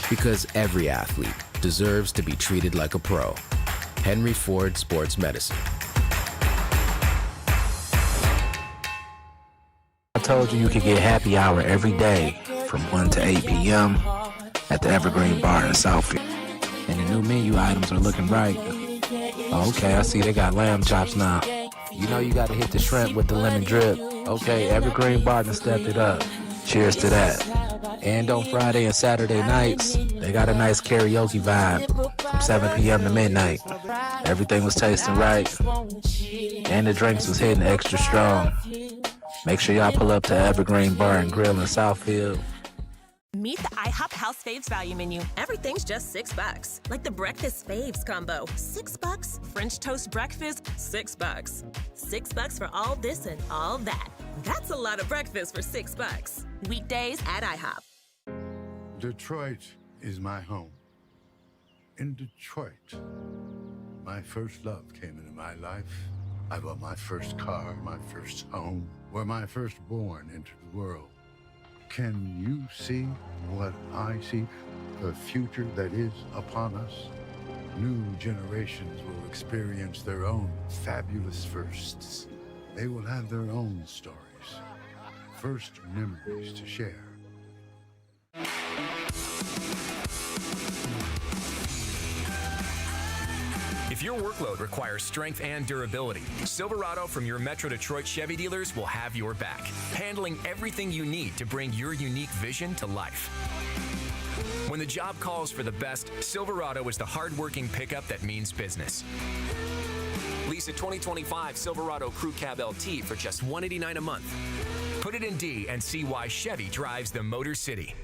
Because every athlete deserves to be treated like a pro. Henry Ford Sports Medicine. I told you could get happy hour every day from 1 to 8 p.m. at the Evergreen Bar in Southfield. And the new menu items are looking right. Oh, okay, I see they got lamb chops now. You know you gotta hit the shrimp with the lemon drip. Okay, Evergreen Bar done stepped it up. Cheers to that. And on Friday and Saturday nights, they got a nice karaoke vibe from 7 p.m. to midnight. Everything was tasting right, and the drinks was hitting extra strong. Make sure y'all pull up to Evergreen Bar and Grill in Southfield. Meet the IHOP House Faves value menu. Everything's just $6. Like the Breakfast Faves combo, $6. French toast breakfast, $6. $6 for all this and all that. That's a lot of breakfast for $6. Weekdays at IHOP. Detroit is my home. In Detroit, my first love came into my life. I bought my first car, my first home, where my firstborn entered the world. Can you see what I see? The future that is upon us? New generations will experience their own fabulous firsts. They will have their own stories, first memories to share. If your workload requires strength and durability, Silverado from your Metro Detroit Chevy dealers will have your back, handling everything you need to bring your unique vision to life. When the job calls for the best, Silverado is the hard-working pickup that means business. Lease a 2025 Silverado Crew Cab LT for just $189 a month. Put it in D and see why Chevy drives the Motor City.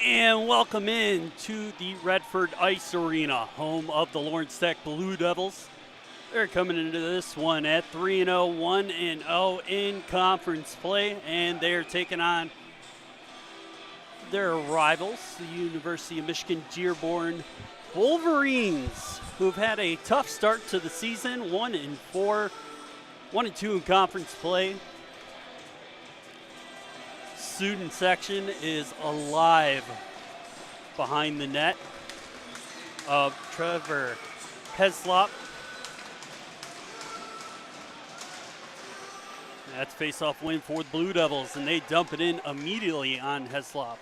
And welcome in to the Redford Ice Arena, home of the Lawrence Tech Blue Devils. They're coming into this one at 3-0, 1-0 in conference play, and they're taking on their rivals, the University of Michigan Dearborn Wolverines, who've had a tough start to the season, 1-4, 1-2 in conference play. Student section is alive behind the net of Trevor Heslop. That's face-off win for the Blue Devils, and they dump it in immediately on Heslop.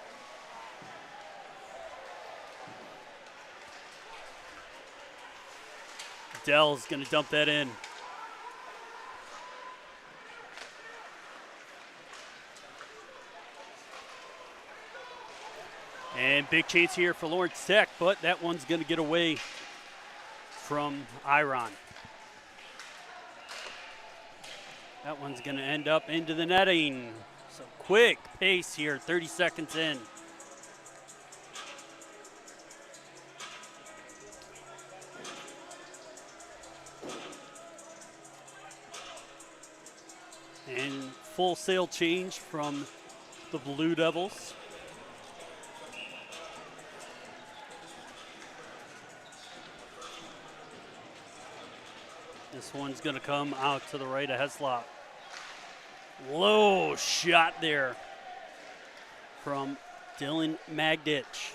Dell's going to dump that in. And big chance here for Lawrence Tech, but that one's going to get away from Iron. That one's going to end up into the netting. So quick pace here, 30 seconds in. And full sail change from the Blue Devils. This one's going to come out to the right of Heslop. Low shot there from Dylan Magditch.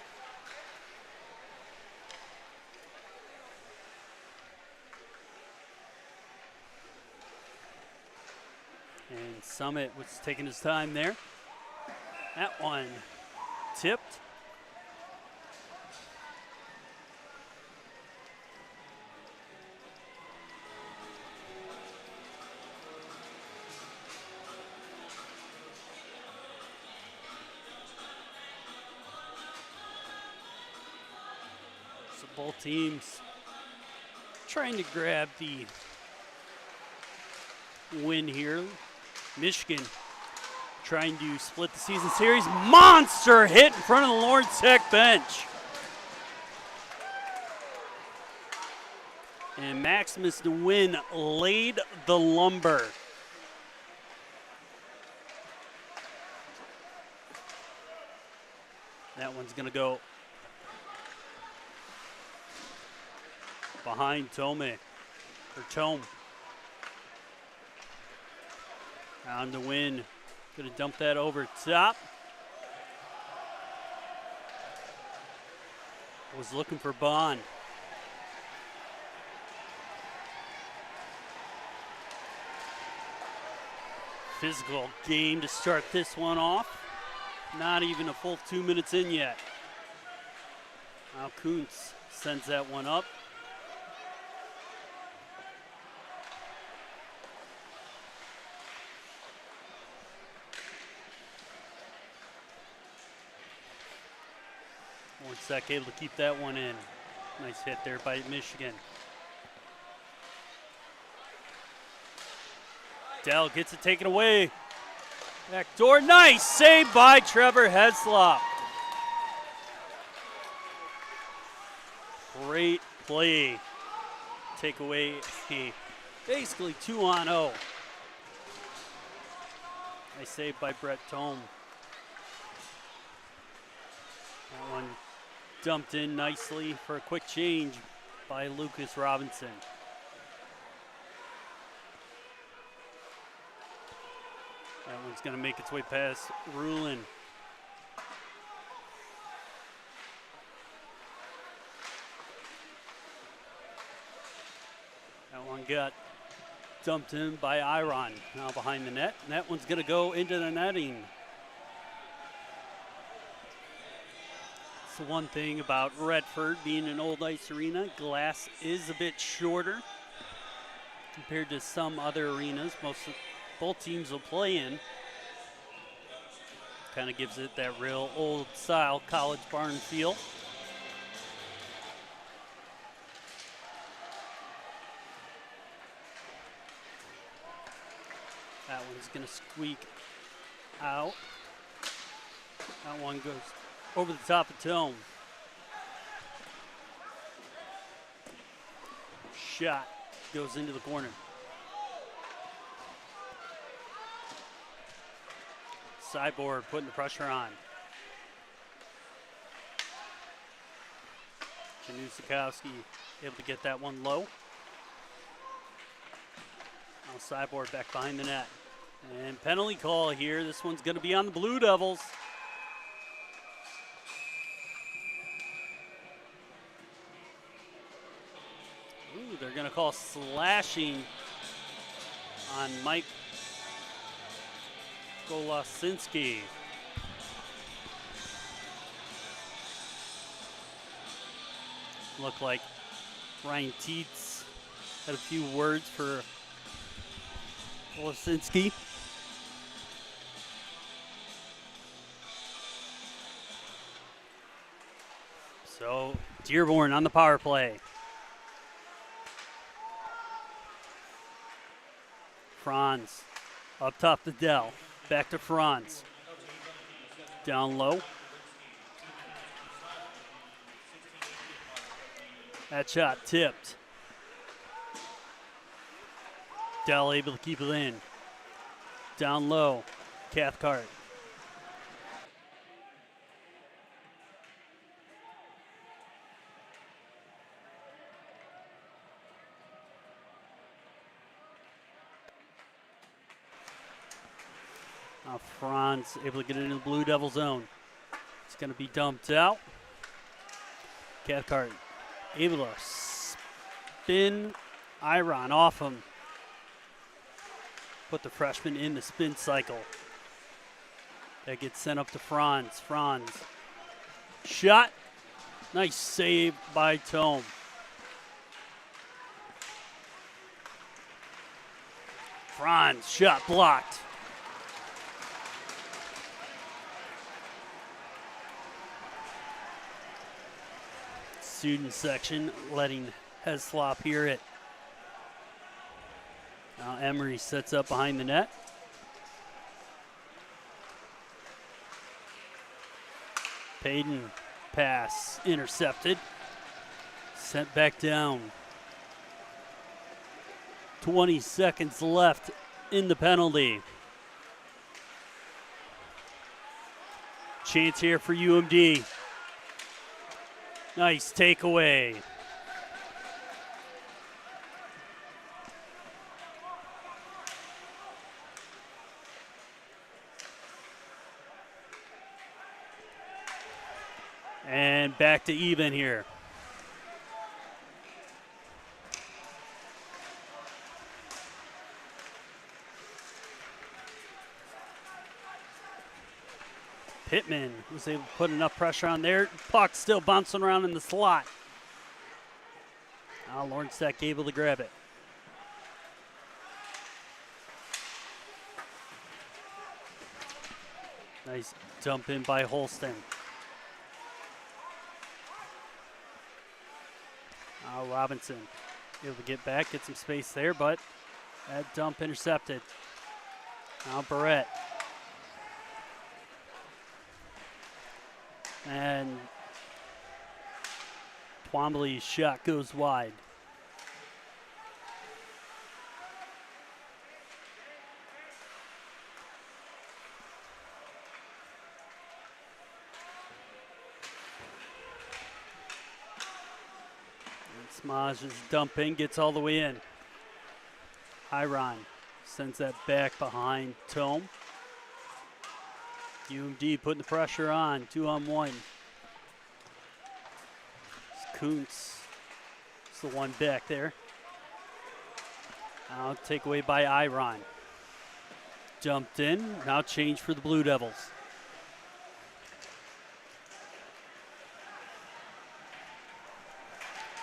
And Summit was taking his time there. That one tipped. So both teams trying to grab the win here. Michigan trying to split the season series. Monster hit in front of the Lawrence Tech bench. And Maximus to win laid the lumber. That one's going to go behind Tome. On the win. Gonna dump that over top. Was looking for Bond. Physical game to start this one off. Not even a full 2 minutes in yet. Now Kuntz sends that one up. Lawrence Tech able to keep that one in. Nice hit there by Michigan. Dell gets it taken away. Back door, nice save by Trevor Heslop. Great play. Take away a basically 2-on-0. Nice save by Brett Tome. That one dumped in nicely for a quick change by Lucas Robinson. That one's going to make its way past Rulin. That one got dumped in by Iron, now behind the net. And that one's going to go into the netting. It's the one thing about Redford being an old ice arena. Glass is a bit shorter compared to some other arenas both teams will play in. Kind of gives it that real old style college barn feel. That one's going to squeak out. That one goes over the top of Tome. Shot goes into the corner. Sideboard putting the pressure on. Januszikowski able to get that one low. Now sideboard back behind the net. And penalty call here. This one's going to be on the Blue Devils. Ooh, they're going to call slashing on Mike Golasinski. Looked like Ryan Teets had a few words for Golasinski. So Dearborn on the power play. Franz up top to Dell. Back to Franz. Down low. That shot tipped. Dell able to keep it in. Down low. Cathcart. Now Franz able to get into the Blue Devil zone. It's going to be dumped out. Cathcart able to spin Iron off him. Put the freshman in the spin cycle. That gets sent up to Franz. Franz. Shot. Nice save by Tome. Franz. Shot blocked. Student section letting Heslop hear it. Now Emery sets up behind the net. Payton pass intercepted. Sent back down. 20 seconds left in the penalty. Chance here for UMD. Nice takeaway. And back to even here. Pittman was able to put enough pressure on there. Puck still bouncing around in the slot. Now Lawrence Tech able to grab it. Nice dump in by Holston. Now Robinson able to get back, get some space there, but that dump intercepted. Now Barrett. And Twombly's shot goes wide. And Smaj's dumping, gets all the way in. Iron sends that back behind Tome. UMD putting the pressure on, 2-on-1. Kuntz is the one back there. Now take away by Iron. Jumped in, now change for the Blue Devils.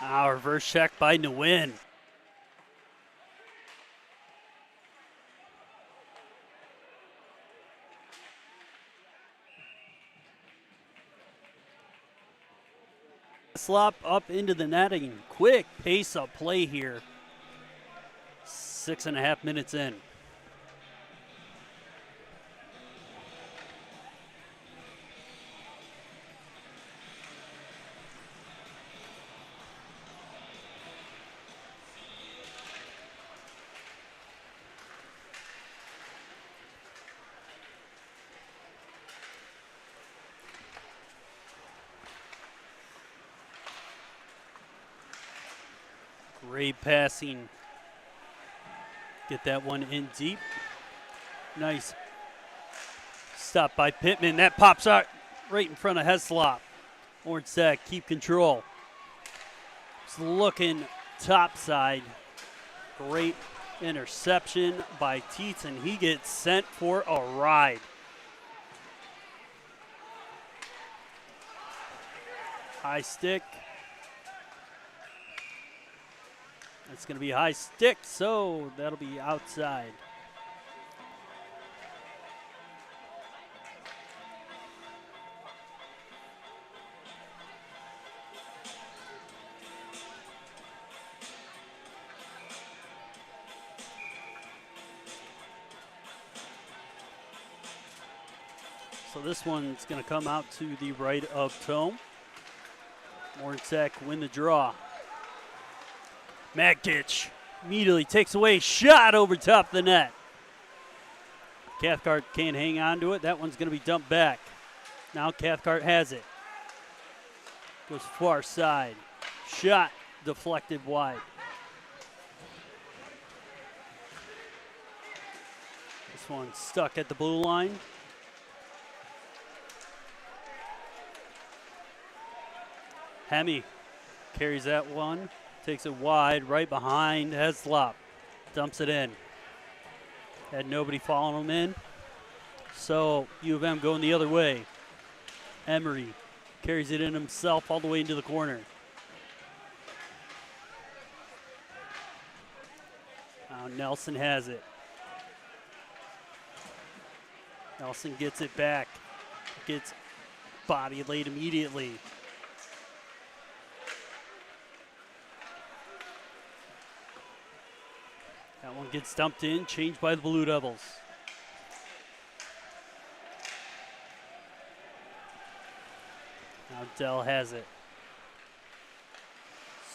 Now reverse check by Nguyen. Slop up into the netting. Quick pace of play here. 6.5 minutes in. Great passing. Get that one in deep. Nice stop by Pittman. That pops out right in front of Heslop. Orange Sack keep control. It's looking top side. Great interception by Teets, and he gets sent for a ride. High stick. It's going to be high stick, so that'll be outside. So this one's going to come out to the right of Tome. Orange Sack win the draw. Magditch immediately takes away, shot over top the net. Cathcart can't hang on to it. That one's going to be dumped back. Now Cathcart has it. Goes far side. Shot deflected wide. This one stuck at the blue line. Hemi carries that one. Takes it wide, right behind Heslop. Dumps it in. Had nobody following him in. So U of M going the other way. Emery carries it in himself all the way into the corner. Now Nelson has it. Nelson gets it back. Gets body laid immediately. That one gets dumped in, changed by the Blue Devils. Now Dell has it.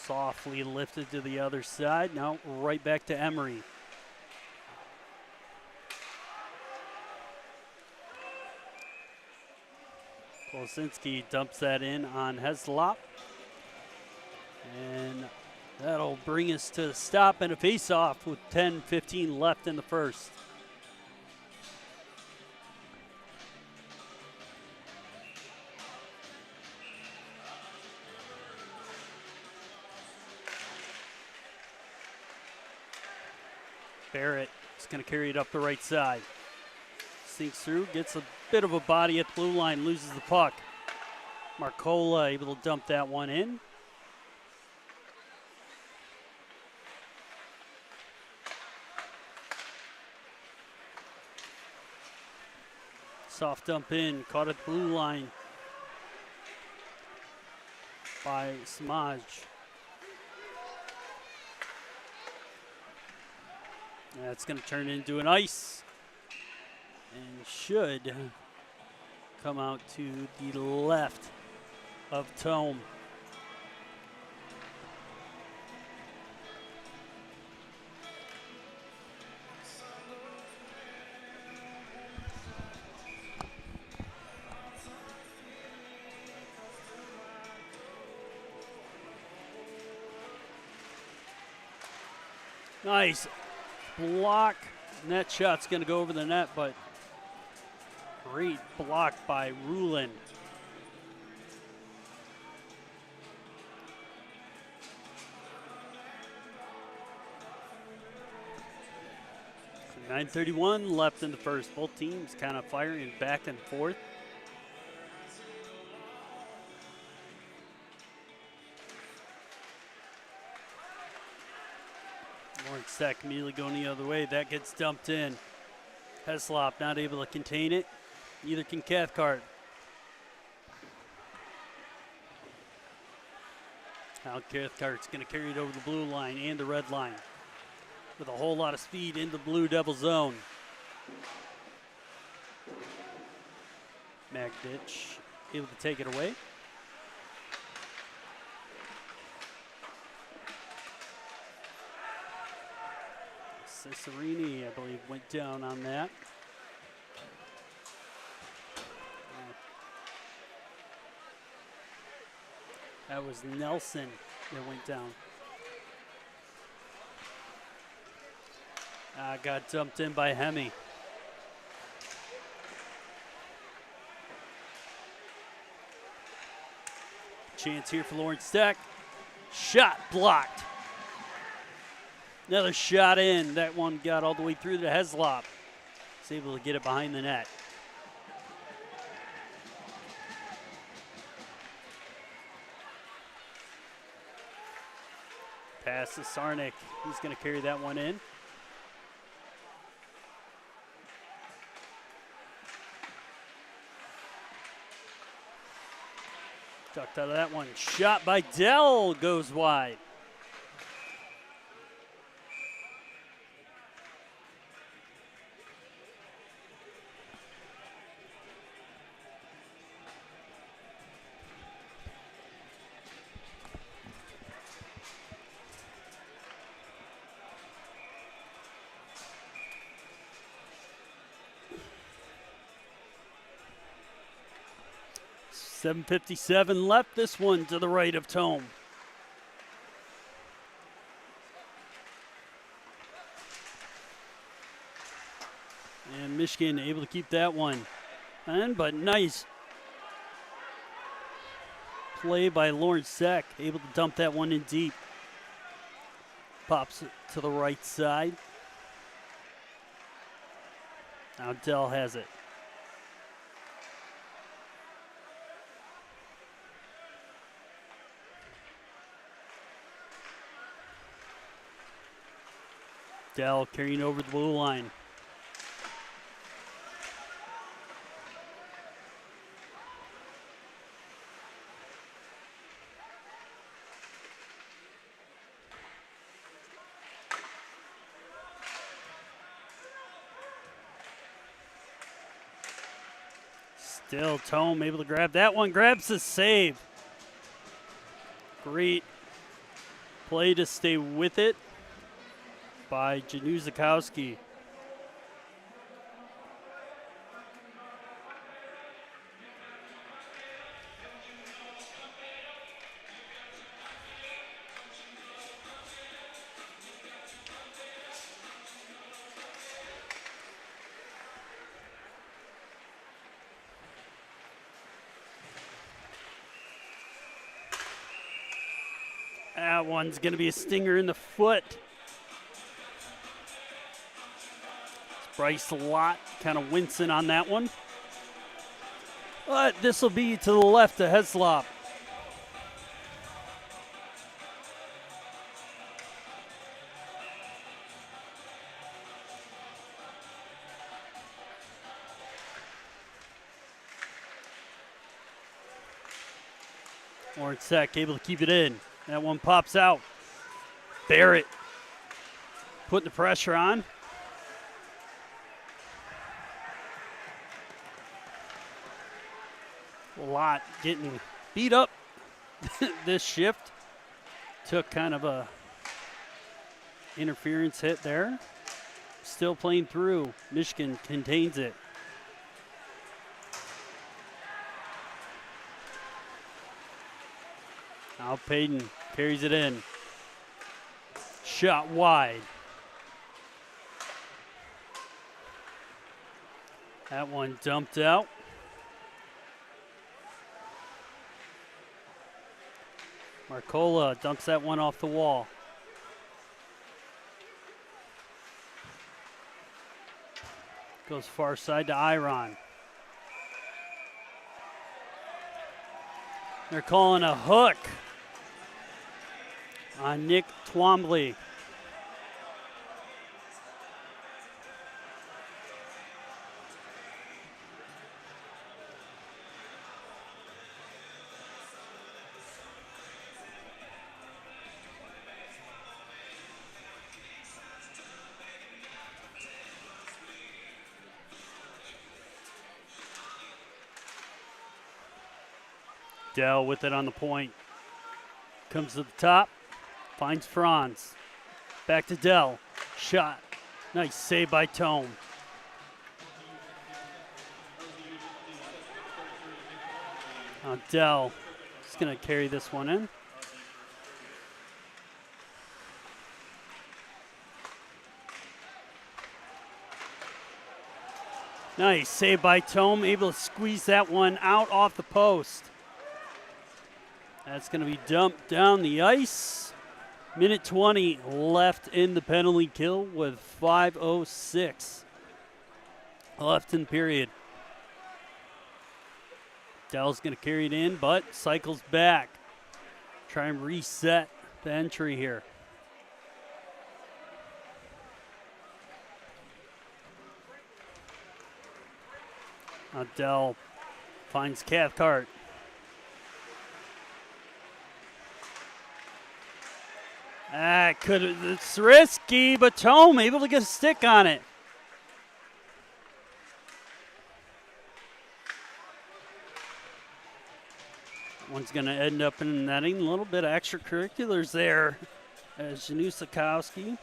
Softly lifted to the other side. Now right back to Emery. Klosinski dumps that in on Heslop. And that'll bring us to the stop and a face-off with 10:15 left in the first. Barrett is going to carry it up the right side. Sinks through, gets a bit of a body at the blue line, loses the puck. Marcola able to dump that one in. Soft dump in, caught at the blue line by Smaj. That's going to turn into an ice and should come out to the left of Tome. Nice block. Net shot's going to go over the net, but great block by Rulin. So 9:31 left in the first. Both teams kind of firing back and forth. Orange Sack immediately going the other way. That gets dumped in. Heslop not able to contain it. Neither can Cathcart. Now Cathcart's going to carry it over the blue line and the red line with a whole lot of speed into the Blue Devil zone. Magditch able to take it away. Cicerini, I believe, went down on that. That was Nelson that went down. Got dumped in by Hemi. Chance here for Lawrence Tech. Shot blocked. Another shot in. That one got all the way through to Heslop. He's able to get it behind the net. Pass to Sarnik. He's going to carry that one in. Ducked out of that one. Shot by Dell goes wide. .757 left. This one to the right of Tome. And Michigan able to keep that one. But nice play by Lawrence Tech. Able to dump that one in deep. Pops it to the right side. Now Dell has it. Dell carrying over the blue line. Still Tome able to grab that one. Grabs the save. Great play to stay with it by Januzikowski. That one's going to be a stinger in the foot. Bryce Lott kind of wincing on that one. But this will be to the left of Heslop. Lawrence Tech able to keep it in. That one pops out. Barrett putting the pressure on. Lott getting beat up this shift. Took kind of a interference hit there. Still playing through. Michigan contains it. Now Payton carries it in. Shot wide. That one dumped out. Marcola dumps that one off the wall. Goes far side to Iron. They're calling a hook on Nick Twombly. Dell with it on the point. Comes to the top. Finds Franz. Back to Dell. Shot. Nice save by Tome. Now Dell is going to carry this one in. Nice save by Tome, able to squeeze that one out off the post. That's going to be dumped down the ice. Minute 20 left in the penalty kill with 5:06 left in the period. Dell's going to carry it in, but cycles back. Try and reset the entry here. Dell finds Cathcart. It's risky, but Tome able to get a stick on it. One's going to end up in the netting. A little bit of extracurriculars there as Janusakowski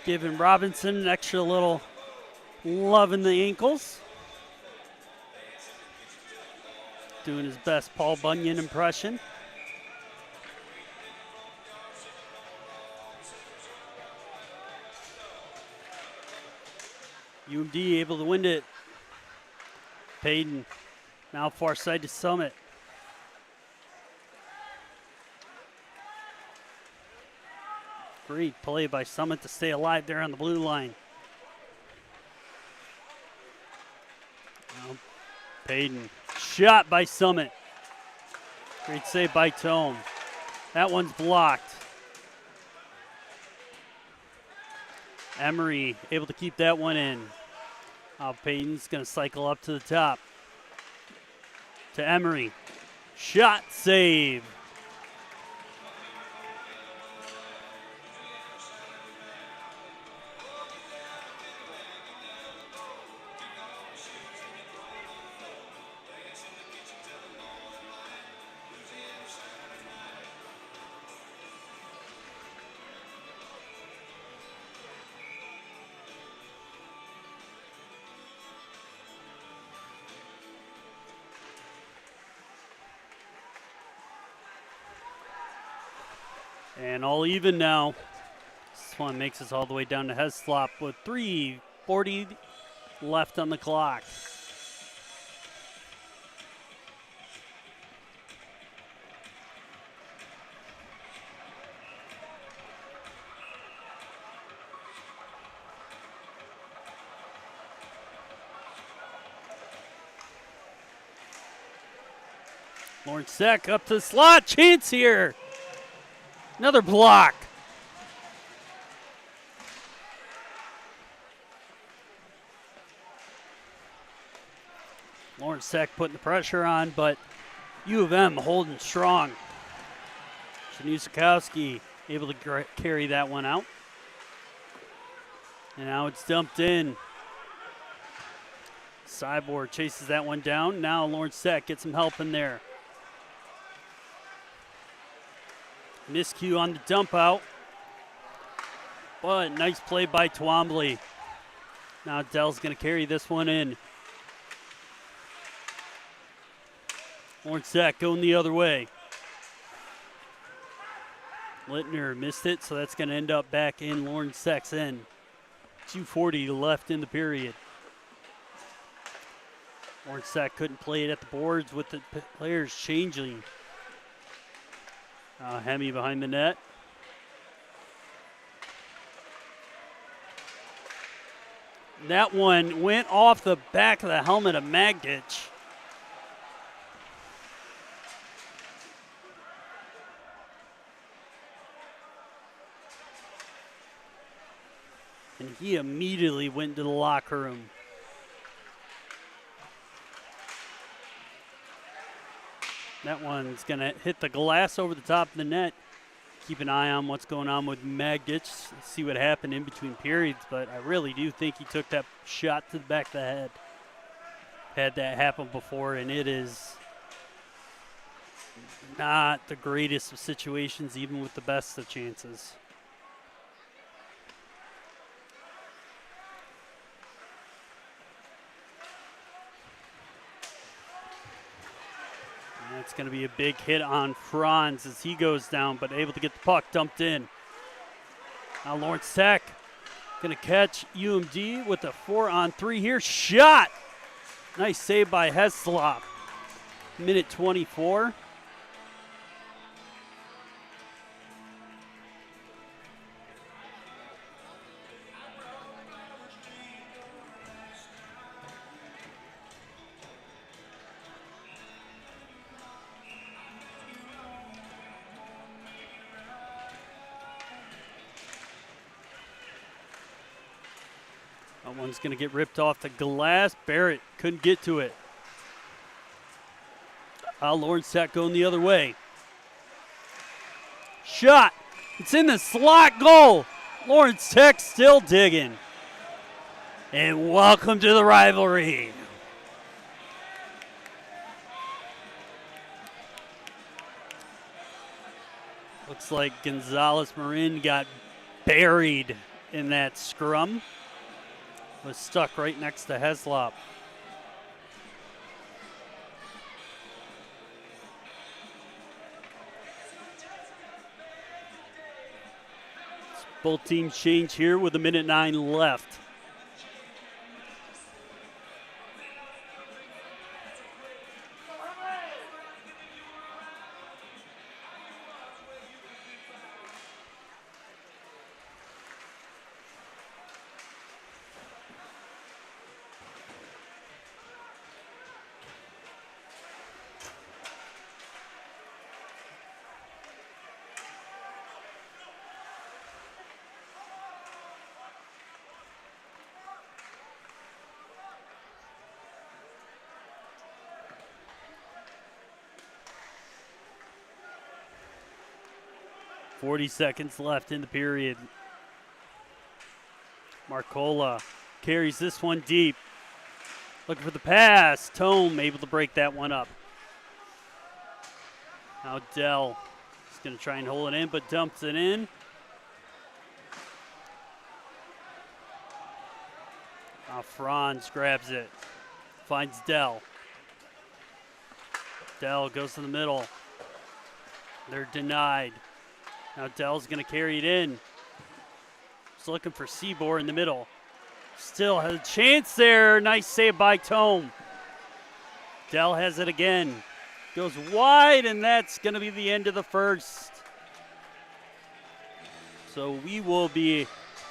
giving Robinson an extra little love in the ankles. Doing his best Paul Bunyan impression. UMD able to win it. Payton now far side to Summit. Great play by Summit to stay alive there on the blue line. Now Payton, shot by Summit. Great save by Tome. That one's blocked. Emery able to keep that one in. Payton's going to cycle up to the top. To Emery. Shot save. And all even now. This one makes us all the way down to Heslop with 3:40 left on the clock. Lawrence Sack up to the slot. Chance here. Another block. Lawrence Sack putting the pressure on, but U of M holding strong. Janusakowski able to carry that one out. And now it's dumped in. Cyborg chases that one down. Now Lawrence Sack gets some help in there. Miscue on the dump out. But nice play by Twombly. Now Dell's going to carry this one in. Lawrence Sack going the other way. Littner missed it, so that's going to end up back in Lawrence Sack's end. 2:40 left in the period. Lawrence Sack couldn't play it at the boards with the players changing. Hemi behind the net. That one went off the back of the helmet of Magdich. And he immediately went to the locker room. That one's going to hit the glass over the top of the net. Keep an eye on what's going on with Magdich, see what happened in between periods, but I really do think he took that shot to the back of the head. Had that happen before, and it is not the greatest of situations, even with the best of chances. It's going to be a big hit on Franz as he goes down, but able to get the puck dumped in. Now Lawrence Sack Gonna catch UMD with a 4-on-3 here. Shot! Nice save by Heslop. Minute 24. That one's going to get ripped off the glass. Barrett couldn't get to it. Lawrence Tech going the other way. Shot. It's in the slot goal. Lawrence Tech still digging. And welcome to the rivalry. Looks like Gonzalez Marin got buried in that scrum. Was stuck right next to Heslop. Both teams change here with 1:09 left. .40 seconds left in the period. Marcola carries this one deep. Looking for the pass. Tome able to break that one up. Now Dell is going to try and hold it in, but dumps it in. Now Franz grabs it. Finds Dell. Dell goes to the middle. They're denied. Now Dell's going to carry it in. Just looking for Seabour in the middle. Still has a chance there. Nice save by Tome. Dell has it again. Goes wide, and that's going to be the end of the first. So we will be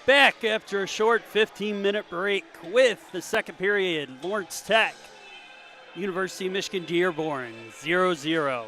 back after a short 15-minute break with the second period. Lawrence Tech, University of Michigan Dearborn, 0-0.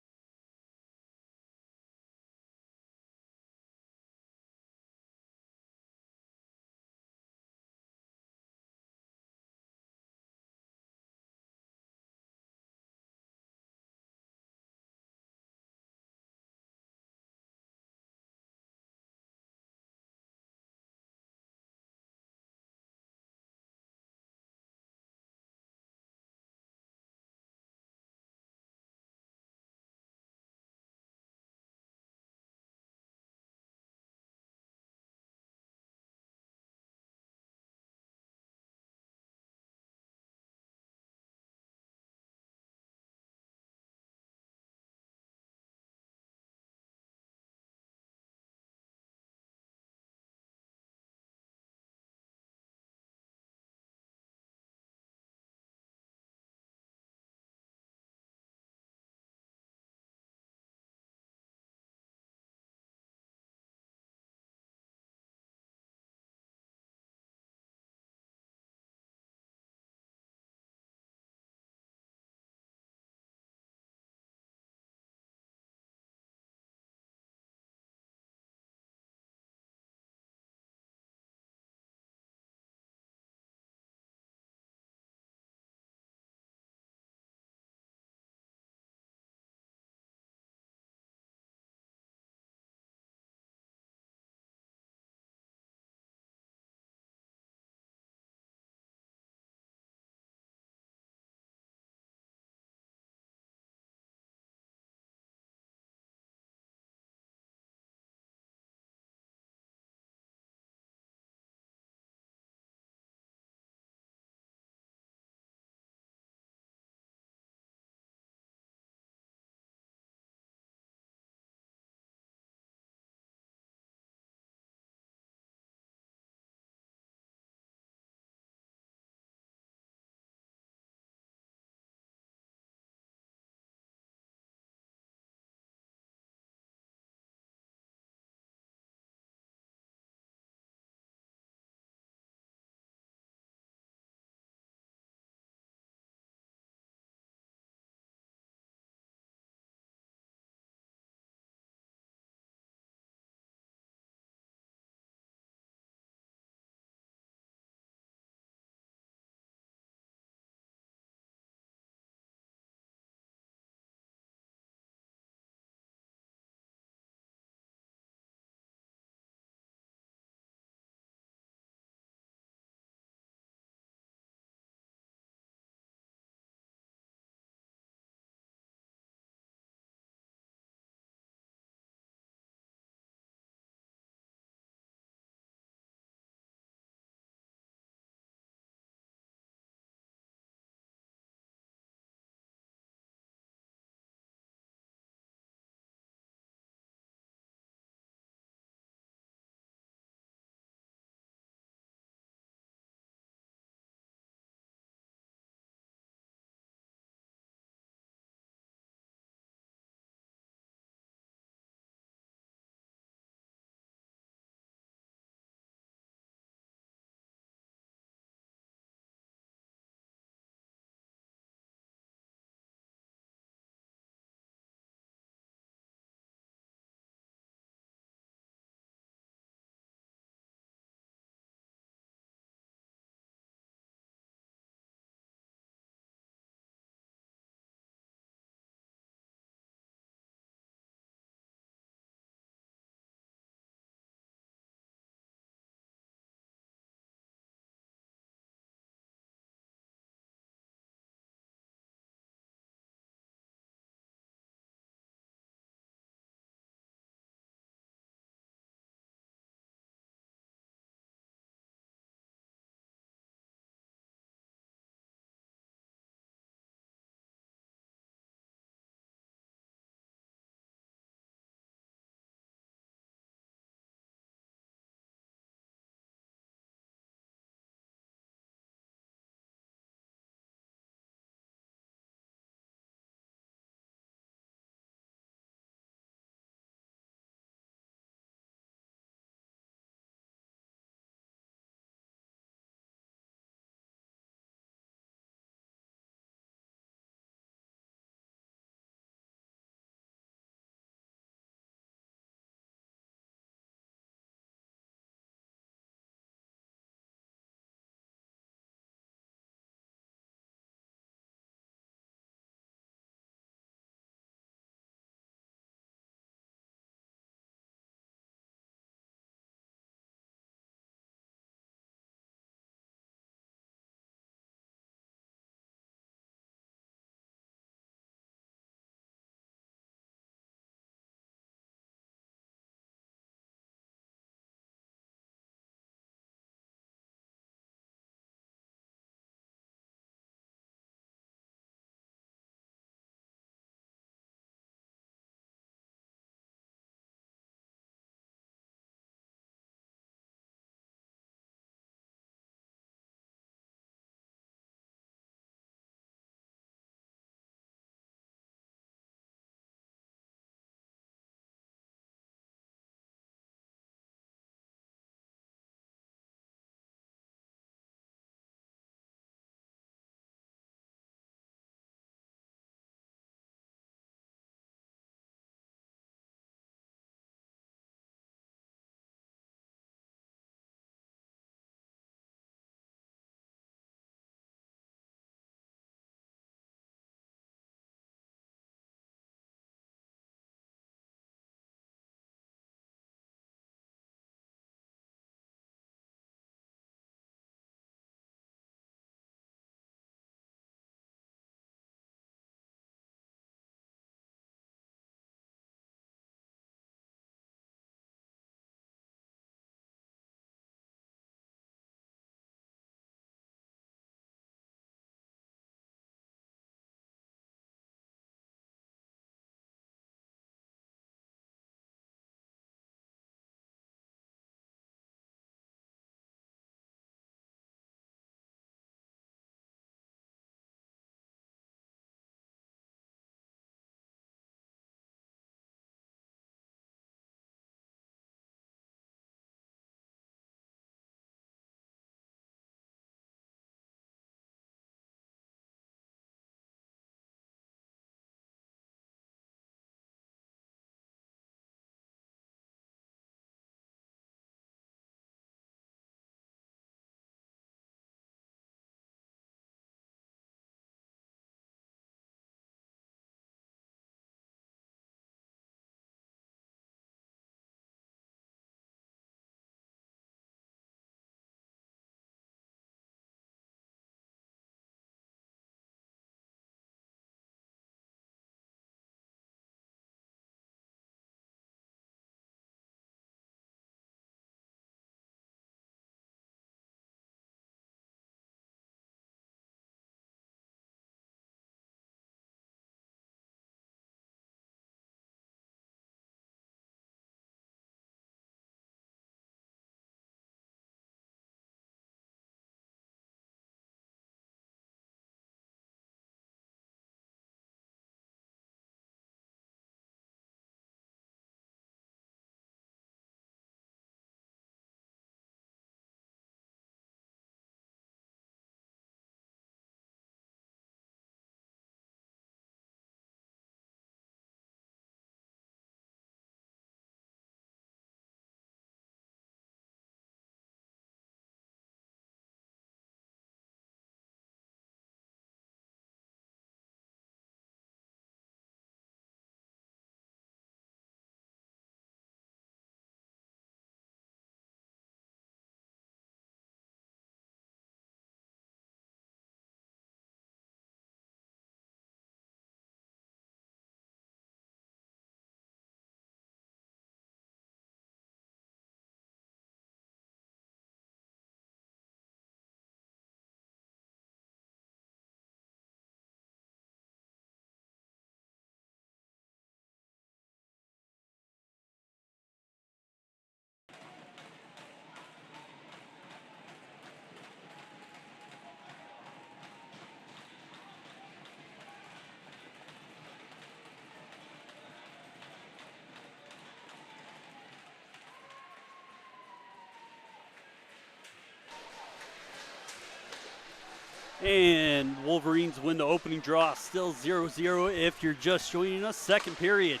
And Wolverines win the opening draw, still 0-0 if you're just joining us. Second period.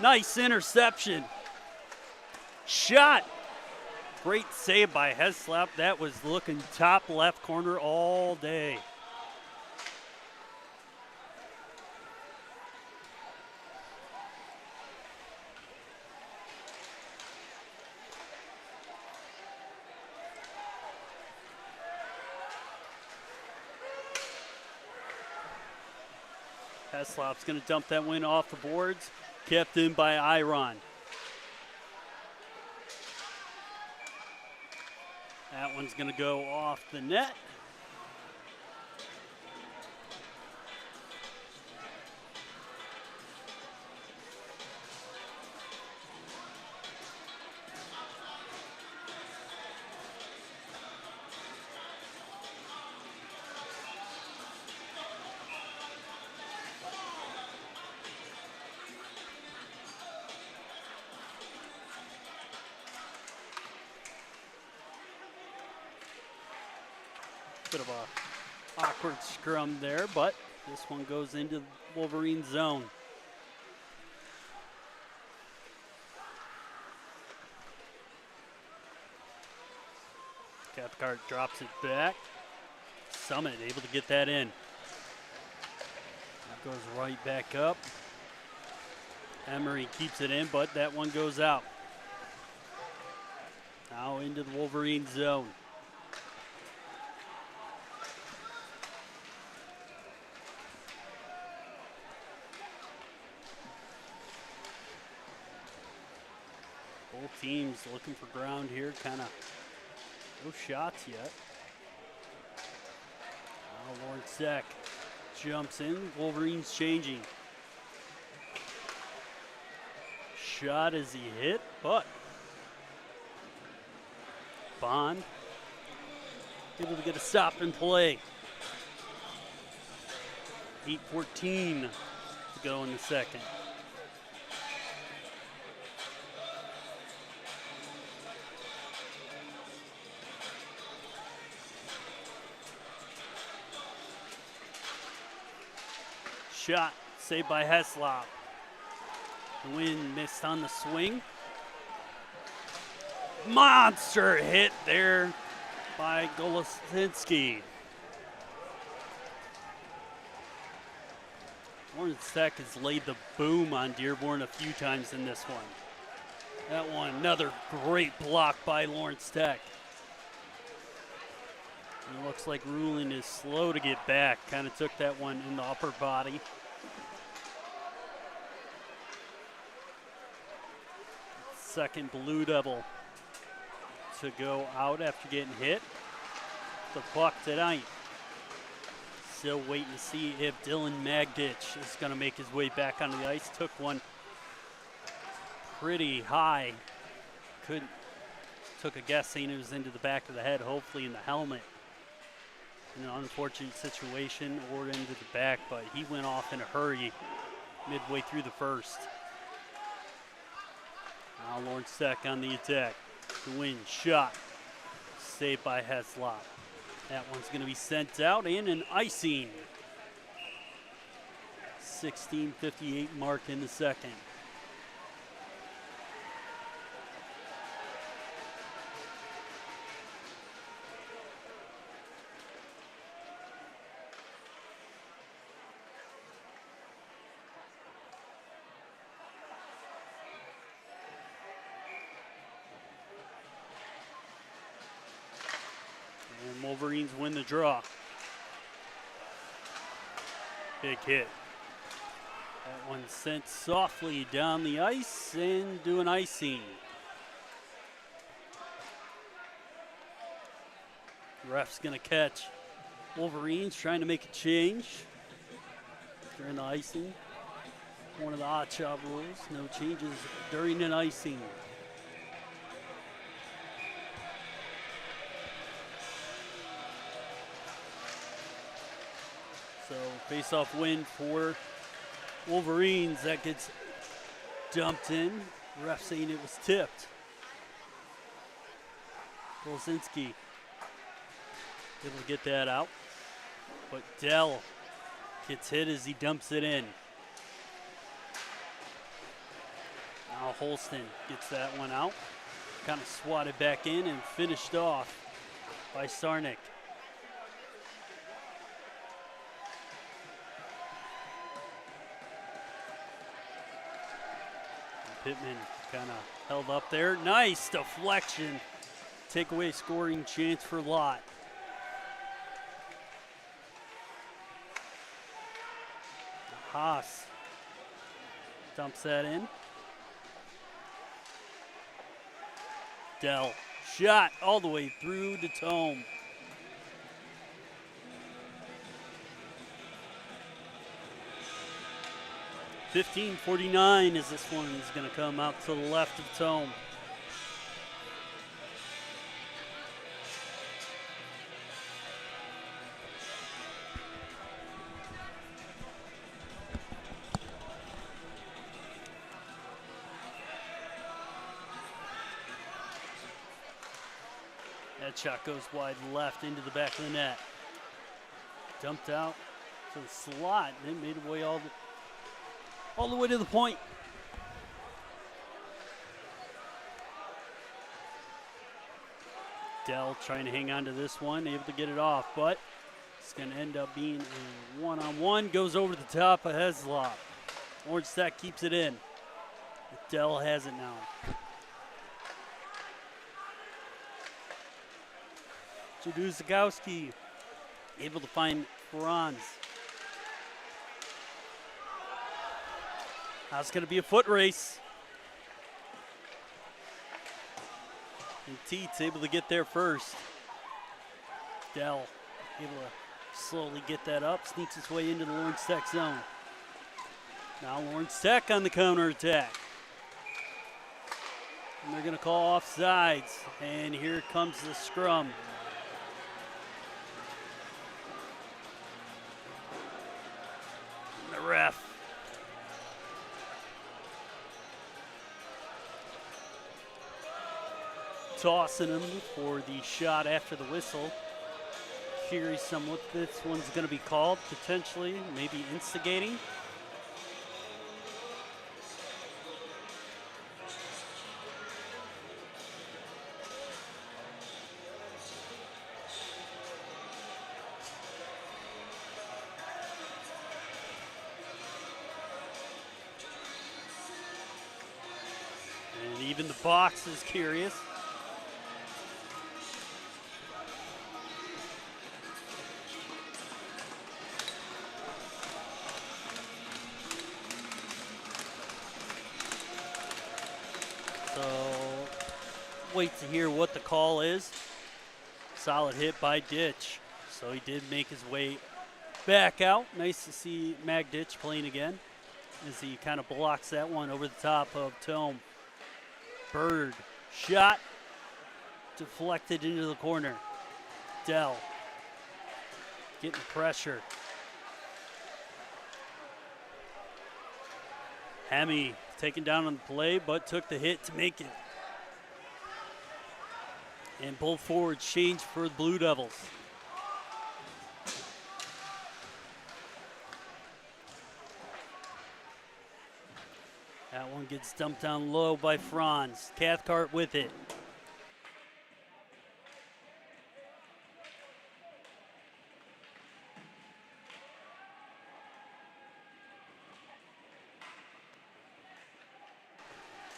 Nice interception. Shot. Great save by Heslop. That was looking top left corner all day. Heslop's going to dump that win off the boards. Kept in by Iron. That one's going to go off the net. Bit of a awkward scrum there, but this one goes into Wolverine zone. Cathcart drops it back. Summit able to get that in. That goes right back up. Emery keeps it in, but that one goes out. Now into the Wolverine zone. Both teams looking for ground here, kind of no shots yet. Now Lawrence Sack jumps in, Wolverines changing. Shot as he hit, but Bond able to get a stop and play. 8:14 to go in the second. Shot saved by Heslop. The wind missed on the swing. Monster hit there by Golosinski. Lawrence Tech has laid the boom on Dearborn a few times in this one. That one, another great block by Lawrence Tech. And it looks like Ruling is slow to get back. Kind of took that one in the upper body. Second Blue Devil to go out after getting hit. The puck tonight. Still waiting to see if Dylan Magditch is going to make his way back onto the ice. Took one pretty high. Took a guess saying it was into the back of the head, hopefully in the helmet. In an unfortunate situation or into the back, but he went off in a hurry midway through the first. Now Lawrence Tech on the attack. The win shot. Saved by Heslop. That one's going to be sent out and an icing. 16:58 mark in the second. And Wolverines win the draw. Big hit. That one sent softly down the ice and do an icing. Ref's gonna catch Wolverines trying to make a change during the icing. One of the odd job rules, no changes during an icing. So face-off win for Wolverines. That gets dumped in. Ref saying it was tipped. Golosinski able to get that out. but Dell gets hit as he dumps it in. Now Holston gets that one out. Kind of swatted back in and finished off by Sarnick. Pittman kind of held up there. Nice deflection. Takeaway scoring chance for Lott. Haas dumps that in. Dell shot all the way through to Tome. .15:49 as this one is going to come out to the left of Tome. That shot goes wide left into the back of the net. Dumped out to the slot and it made it way all the way to the point. Dell trying to hang on to this one, able to get it off, but it's going to end up being a one-on-one. Goes over the top of Heslop. Orange Tech keeps it in. Dell has it now. Jaduzikowski able to find Franz. Now it's going to be a foot race. And Teets able to get there first. Dell able to slowly get that up, sneaks his way into the Lawrence Tech zone. Now Lawrence Tech on the counterattack. And they're going to call offsides. And here comes the scrum. And the ref tossing him for the shot after the whistle. Curious on what this one's going to be called, potentially, maybe instigating. And even the box is curious. Wait to hear what the call is. Solid hit by Ditch. So he did make his way back out. Nice to see Mag Ditch playing again as he kind of blocks that one over the top of Tome. Bird shot deflected into the corner. Dell getting pressure. Hemi taken down on the play, but took the hit to make it. And both forwards change for the Blue Devils. That one gets dumped down low by Franz. Cathcart with it.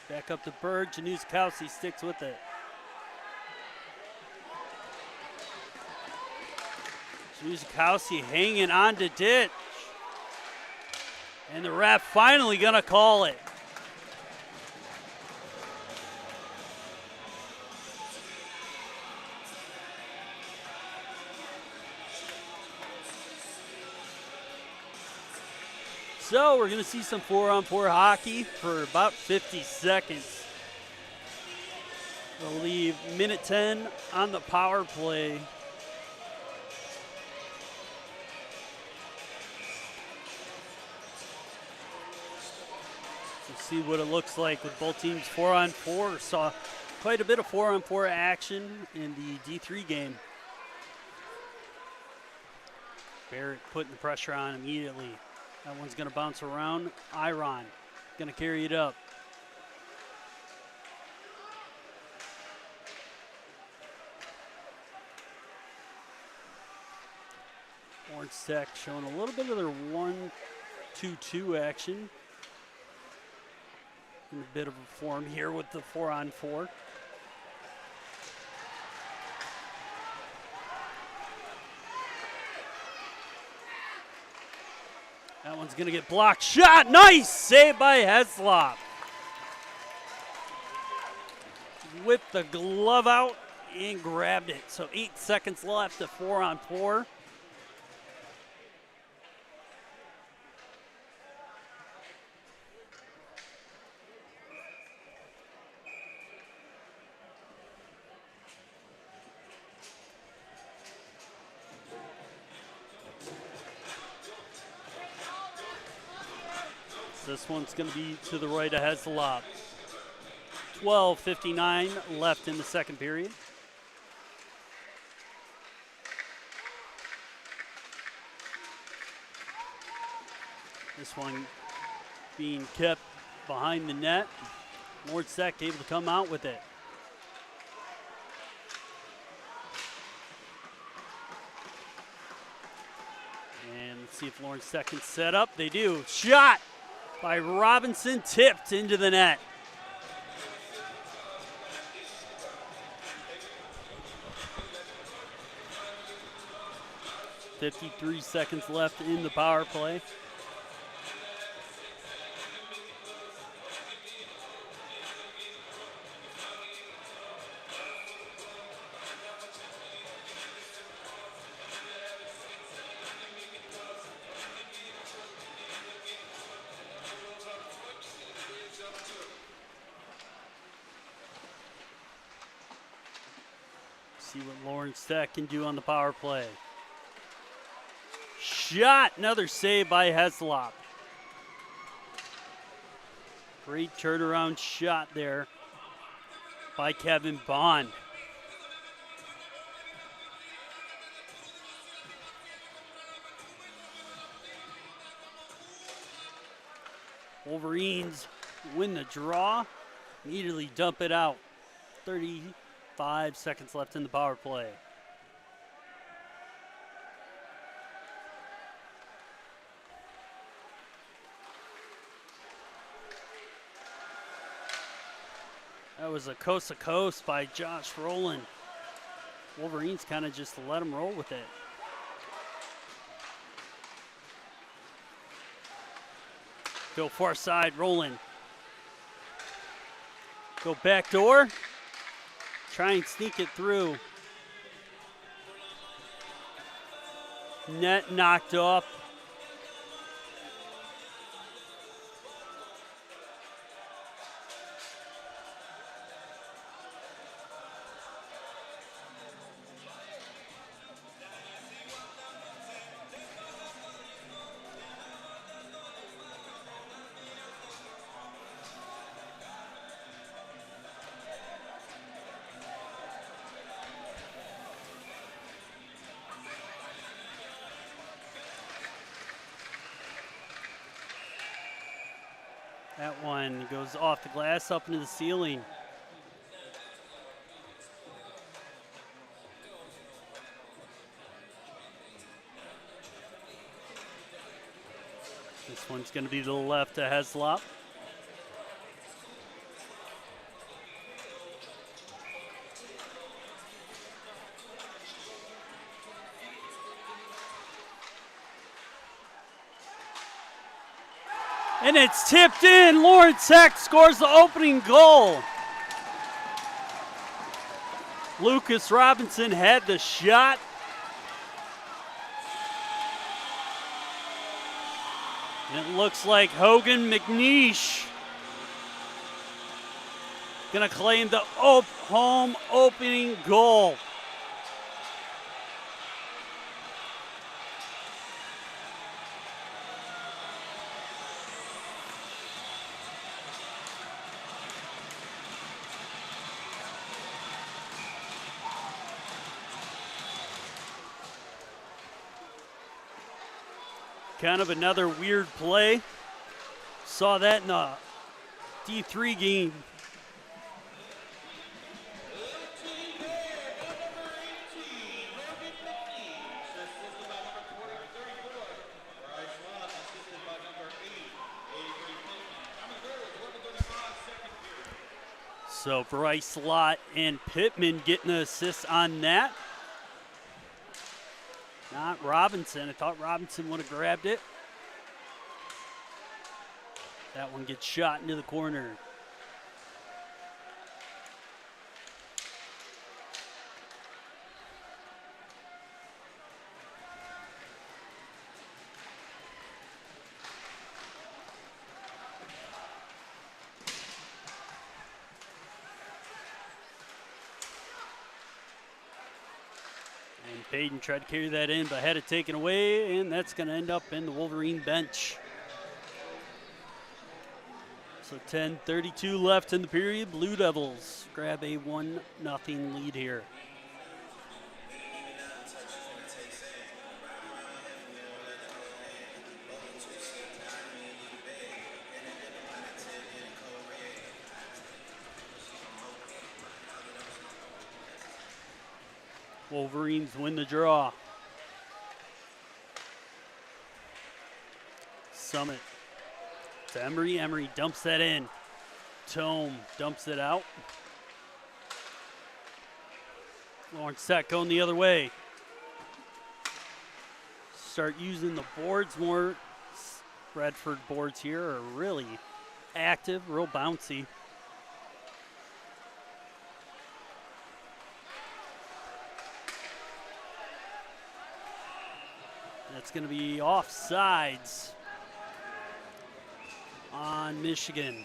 Back up to Bird. Januszkowski sticks with it. Januszkowski hanging on to Ditch. And the ref finally gonna call it. So we're gonna see some 4-on-4 hockey for about 50 seconds. We'll leave minute 10 on the power play. See what it looks like with both teams 4-on-4. Saw quite a bit of 4-on-4 action in the D3 game. Barrett putting the pressure on immediately. That one's going to bounce around. Iron going to carry it up. Lawrence Tech showing a little bit of their 1-2-2 action. In a bit of a form here with the 4-on-4. That one's going to get blocked. Shot! Nice! Saved by Heslop. Whipped the glove out and grabbed it. So 8 seconds left at 4-on-4. This one's going to be to the right of Heslop. 12:59 left in the second period. This one being kept behind the net. Lawrence Tech able to come out with it. And let's see if Lawrence Tech can set up. They do. Shot by Robinson, tipped into the net. .53 seconds left in the power play. See what Lawrence Tech can do on the power play. Shot, another save by Heslop. Great turnaround shot there by Kevin Bond. Wolverines win the draw, immediately dump it out. 35 seconds left in the power play. That was a coast to coast by Josh Rowland. Wolverines kind of just let him roll with it. Go far side, Rowland. Go back door. Try and sneak it through. Net knocked off. That one goes off the glass up into the ceiling. This one's going to be to the left to Heslop. And it's tipped in. Lawrence Tech scores the opening goal. Lucas Robinson had the shot. And it looks like Hogan McNeish gonna claim the home opening goal. Kind of another weird play. Saw that in the D3 game. So Bryce Lott and Pittman getting the assist on that. Not Robinson. I thought Robinson would have grabbed it. That one gets shot into the corner. And Payton tried to carry that in, but had it taken away, and that's going to end up in the Wolverine bench. So 10:32 left in the period. Blue Devils grab a 1-0 lead here. Wolverines win the draw. Summit to Emery. Emery dumps that in. Tome dumps it out. Lawrence Tech going the other way. Start using the boards more. Redford boards here are really active, real bouncy. That's going to be offsides on Michigan.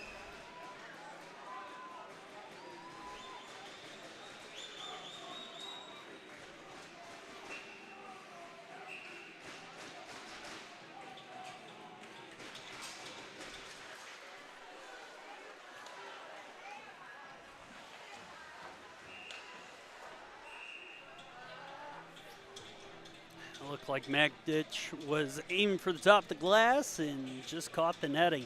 Looked like Magditch was aiming for the top of the glass and just caught the netting.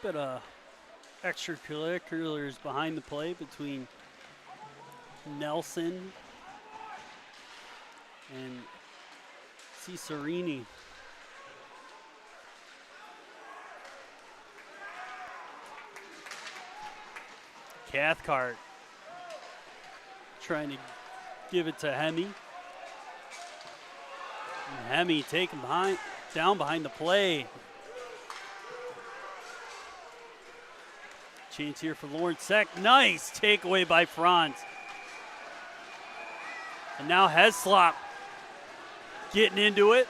Bit of extracurriculars behind the play between Nelson and Cicerini. Cathcart trying to give it to Hemi. And Hemi taken down behind the play. Chance here for Lawrence Tech. Nice takeaway by Franz. And now Heslop getting into it.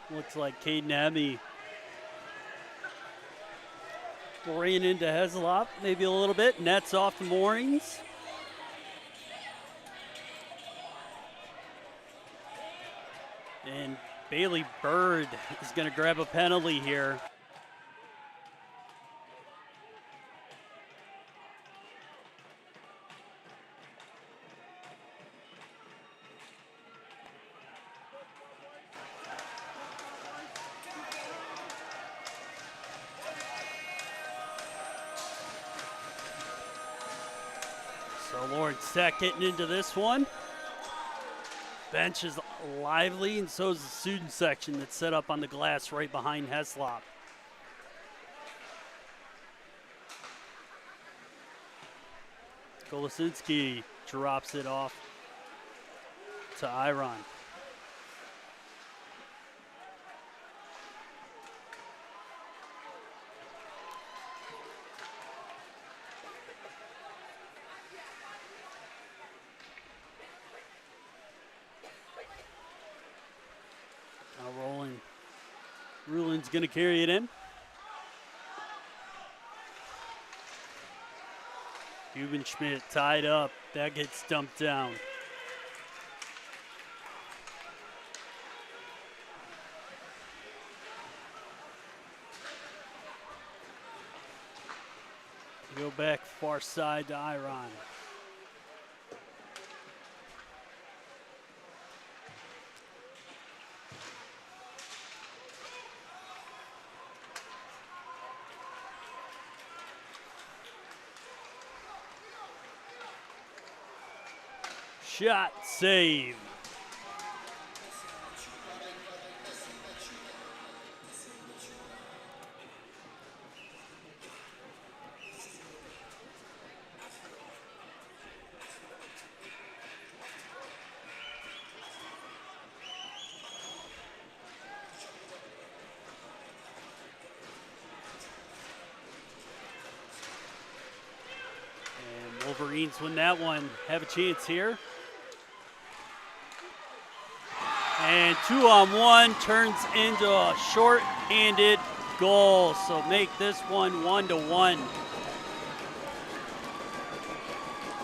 Looks like Caden Hemi ran into Heslop maybe a little bit. Nets off the moorings. And Bailey Bird is going to grab a penalty here. So Lawrence Tech getting into this one. Bench is lively, and so is the student section that's set up on the glass right behind Heslop. Golosinski drops it off to Iron. Rulin's going to carry it in. Schmidt tied up. That gets dumped down. Go back far side to Iron. Shot save. And Wolverines win that one. Have a chance here. And 2-on-1 turns into a short-handed goal. So make this one 1-1.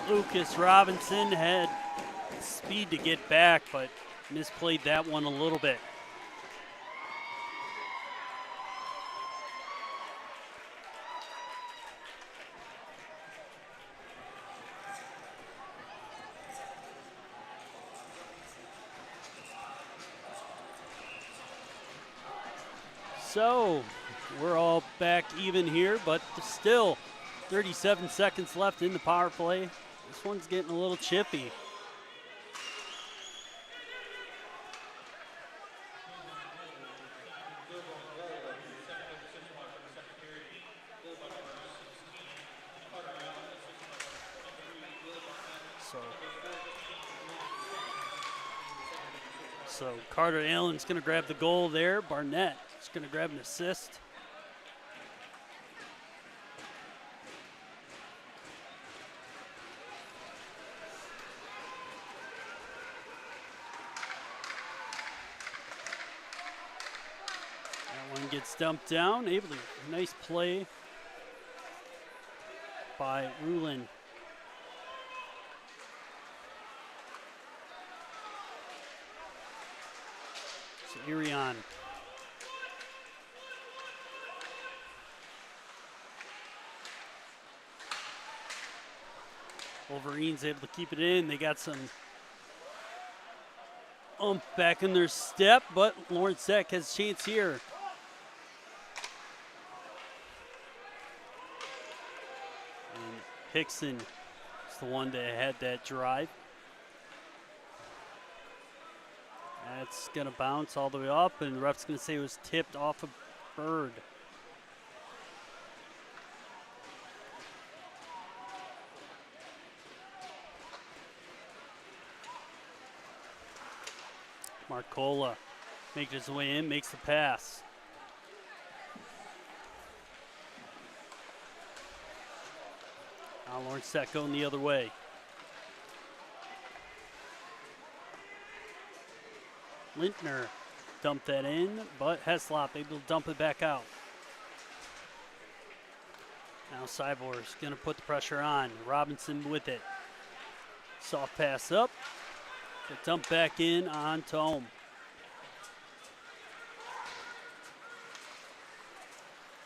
Lucas Robinson had speed to get back, but misplayed that one a little bit. So we're all back even here, but still 37 seconds left in the power play. This one's getting a little chippy. So Carter Allen's going to grab the goal there. Barnett is going to grab an assist. That one gets dumped down. Nice play by Rulin. Irion. Wolverines able to keep it in. They got some back in their step, but Lawrence Tech has a chance here. And Hickson is the one that had that drive. That's going to bounce all the way up, and the ref's going to say it was tipped off a bird. Marcola makes his way in, makes the pass. Now Lawrence Tech going the other way. Lintner dumped that in, but Heslop able to dump it back out. Now Cyborg's going to put the pressure on. Robinson with it. Soft pass up. The dump back in on Tome.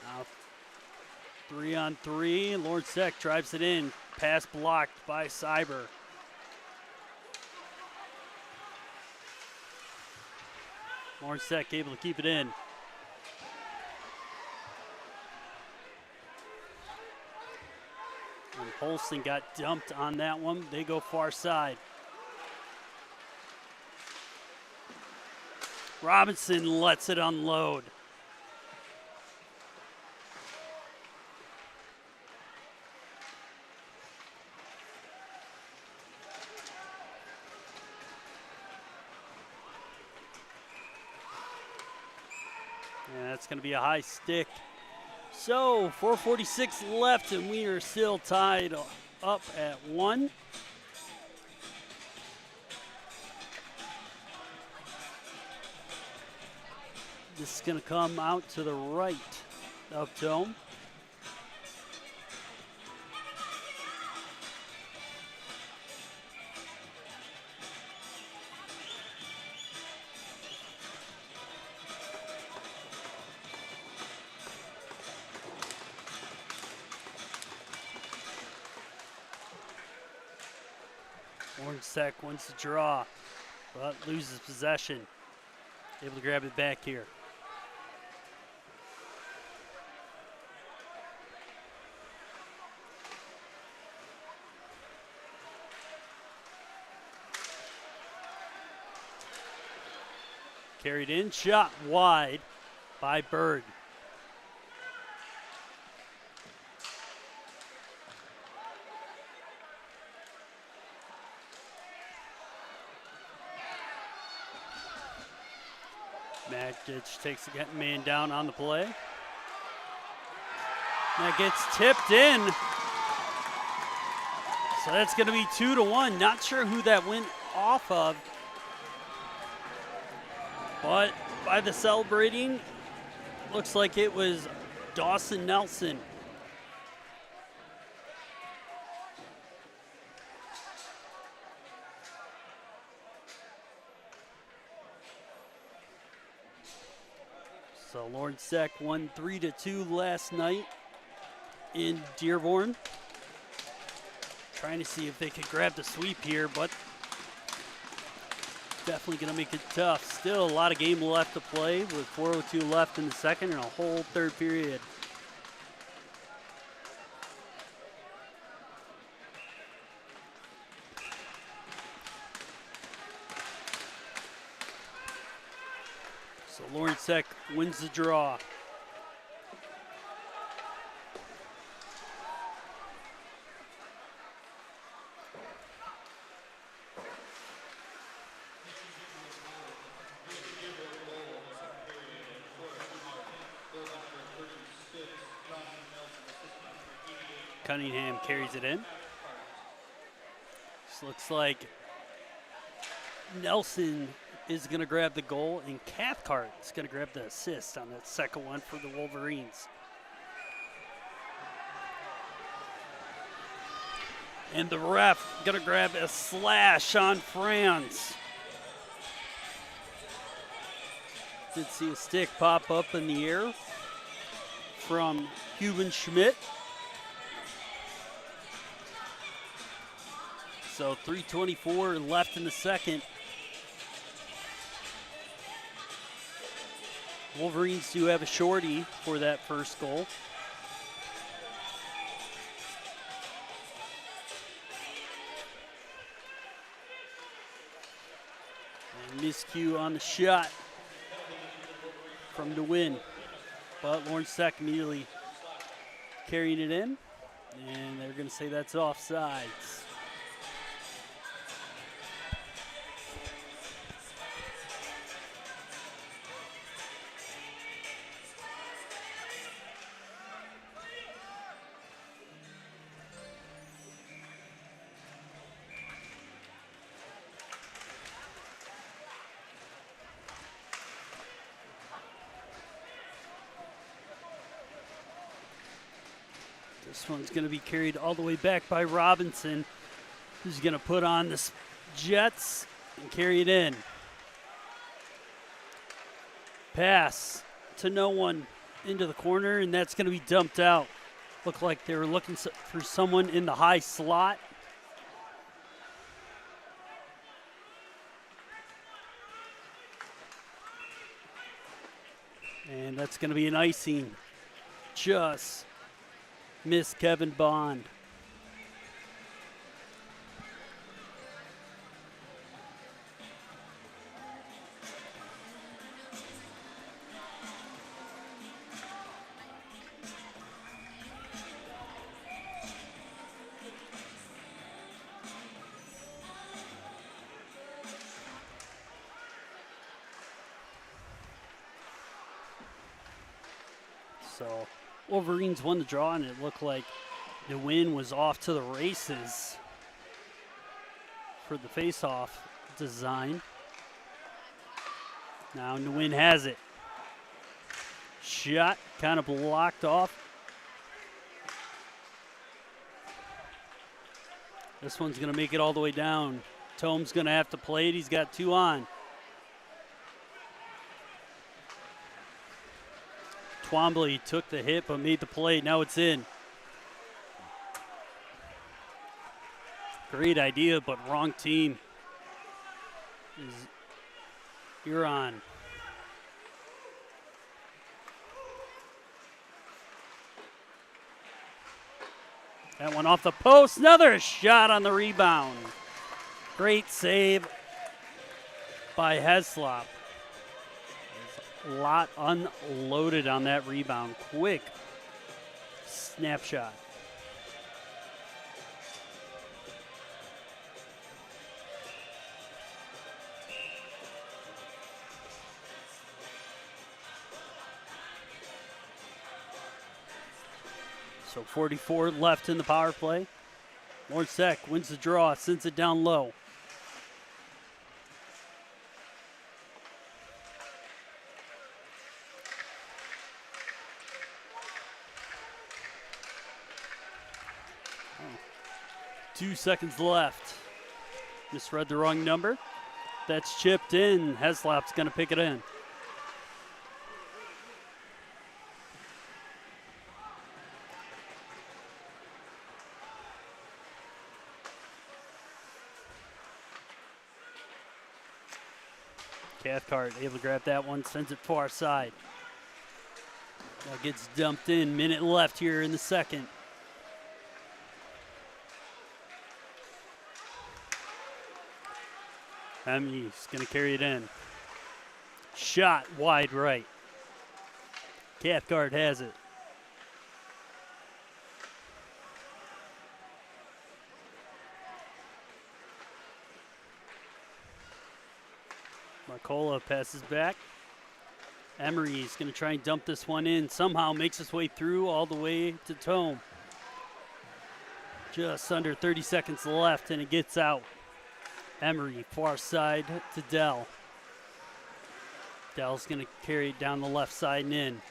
Now 3-on-3. Lawrence Tech drives it in. Pass blocked by Cyber. Lawrence Tech able to keep it in. And Holston got dumped on that one. They go far side. Robinson lets it unload. And that's going to be a high stick. So 4:46 left, and we are still tied up at 1. This is going to come out to the right of Dome. Orange Tech wins the draw, but loses possession. Able to grab it back here. Carried in, shot wide by Bird. Magditch takes the man down on the play. That gets tipped in. So that's going to be 2-1. Not sure who that went off of. But by the celebrating, looks like it was Dawson Nelson. So Lawrence Tech won 3-2 last night in Dearborn. Trying to see if they could grab the sweep here, but definitely going to make it tough. Still a lot of game left to play with 4:02 left in the second and a whole third period. So Lawrence Tech wins the draw. Cunningham carries it in. This looks like Nelson is going to grab the goal, and Cathcart is going to grab the assist on that second one for the Wolverines. And the ref going to grab a slash on Franz. Did see a stick pop up in the air from Huben Schmidt. So 3:24 left in the second. Wolverines do have a shorty for that first goal. And miscue on the shot from the win. But Lawrence Tech immediately carrying it in. And they're going to say that's offsides. This one's going to be carried all the way back by Robinson, who's going to put on the Jets and carry it in. Pass to no one into the corner, and that's going to be dumped out. Looked like they were looking for someone in the high slot. And that's going to be an icing. Just miss Kevin Bond. So Wolverines won the draw, and it looked like the win was off to the races for the face-off design. Now Nguyen has it. shot kind of blocked off. This one's going to make it all the way down. Tome's going to have to play it. He's got 2 on. Twombly took the hit but made the play. Now it's in. Great idea, but wrong team. You're on. That one off the post. Another shot on the rebound. Great save by Heslop. A lot unloaded on that rebound. Quick snapshot. So 44 left in the power play. Lawrence Tech wins the draw, sends it down low. Oh. 2 seconds left. Misread the wrong number. That's chipped in. Heslop's going to pick it in. Cathcart able to grab that one, sends it far side. That gets dumped in. Minute left here in the second. He's going to carry it in. Shot wide right. Cathcart has it. Marcola passes back. Emery's going to try and dump this one in. Somehow makes his way through all the way to Tome. Just under 30 seconds left, and it gets out. Emery, far side to Dell. Dell's going to carry it down the left side and in.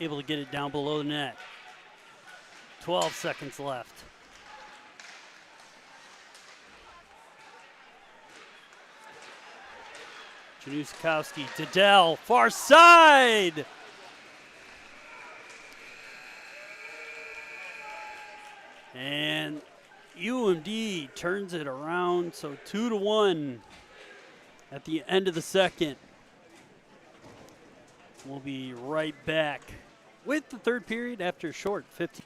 Able to get it down below the net. 12 seconds left. Januszkowski to Dell, far side! And UMD turns it around, so 2-1 at the end of the second. We'll be right back with the third period after a short 15.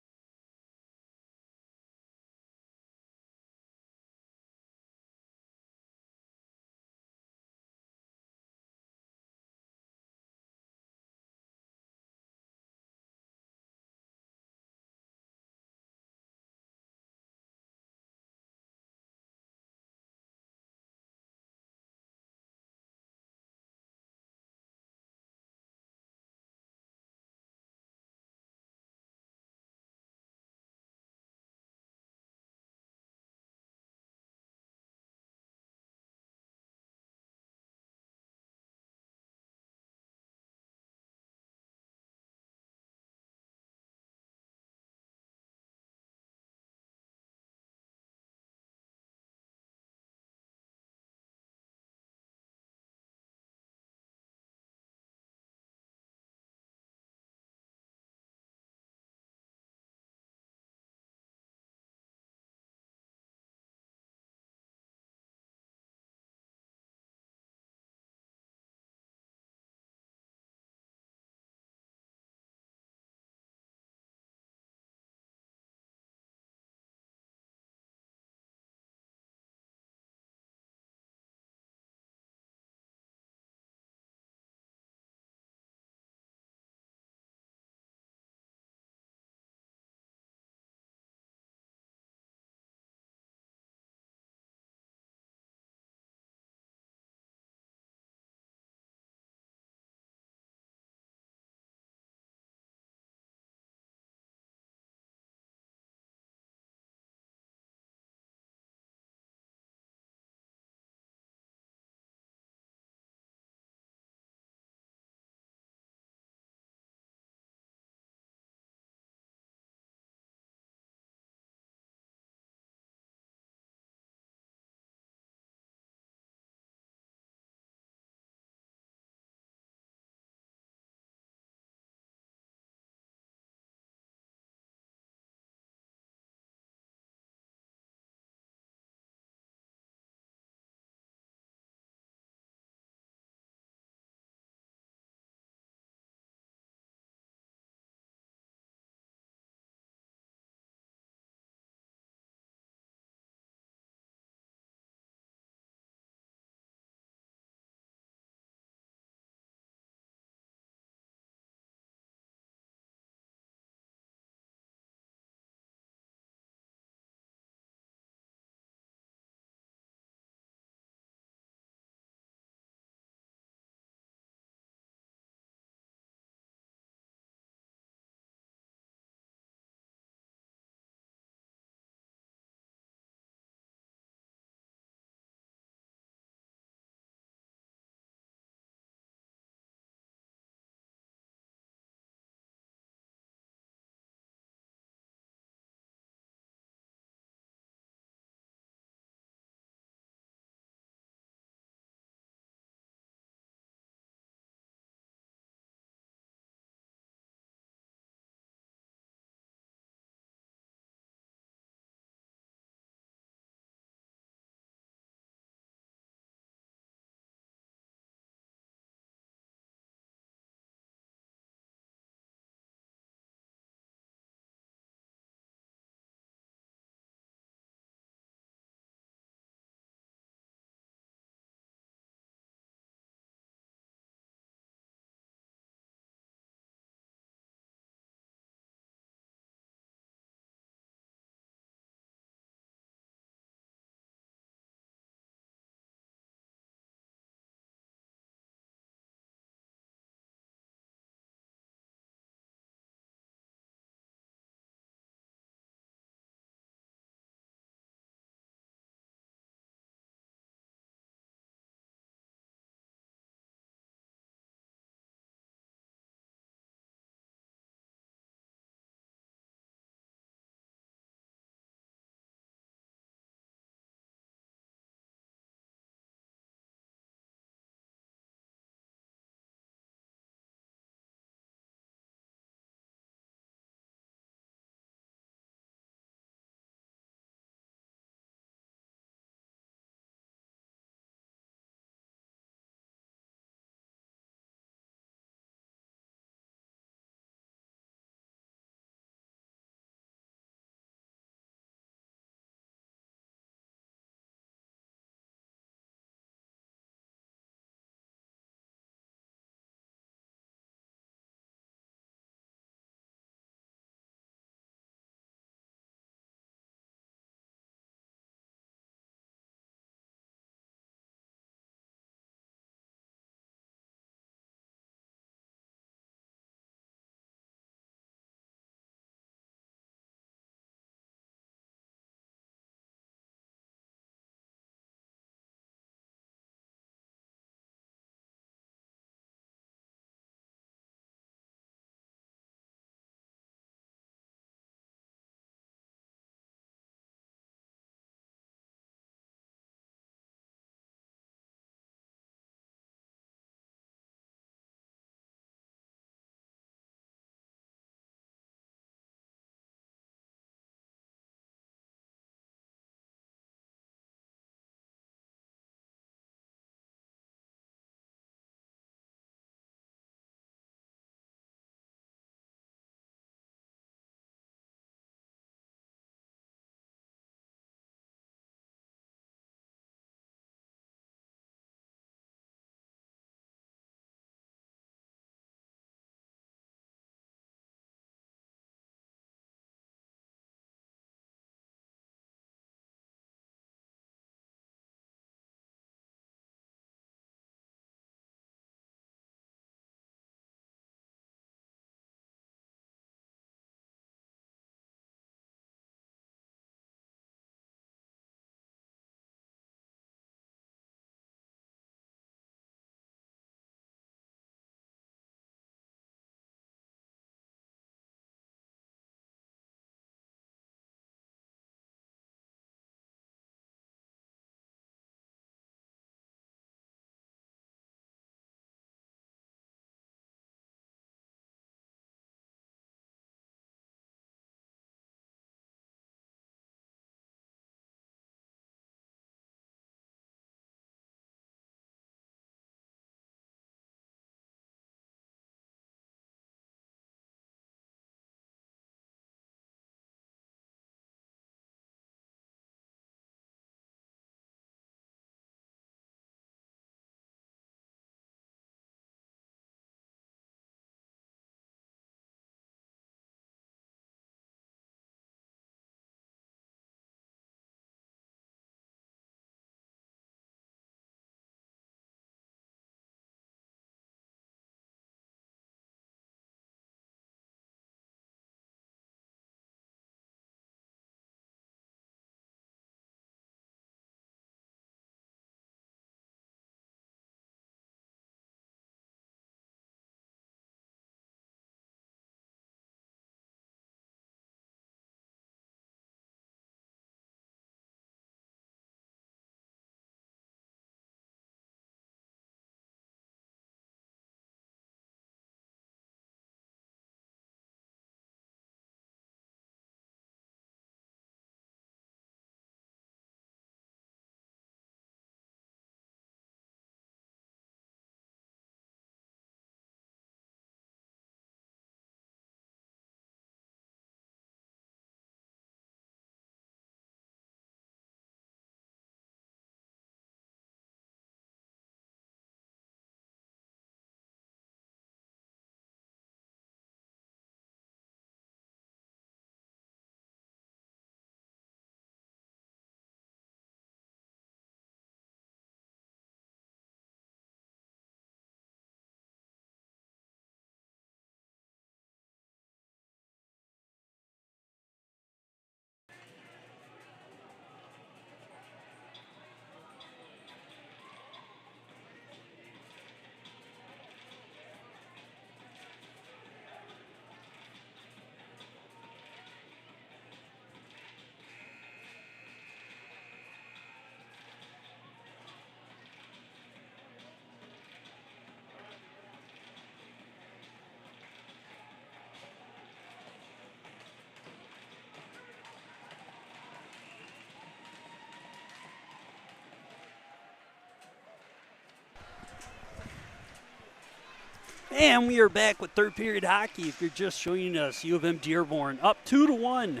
And we are back with third period hockey. If you're just joining us, U of M Dearborn up 2-1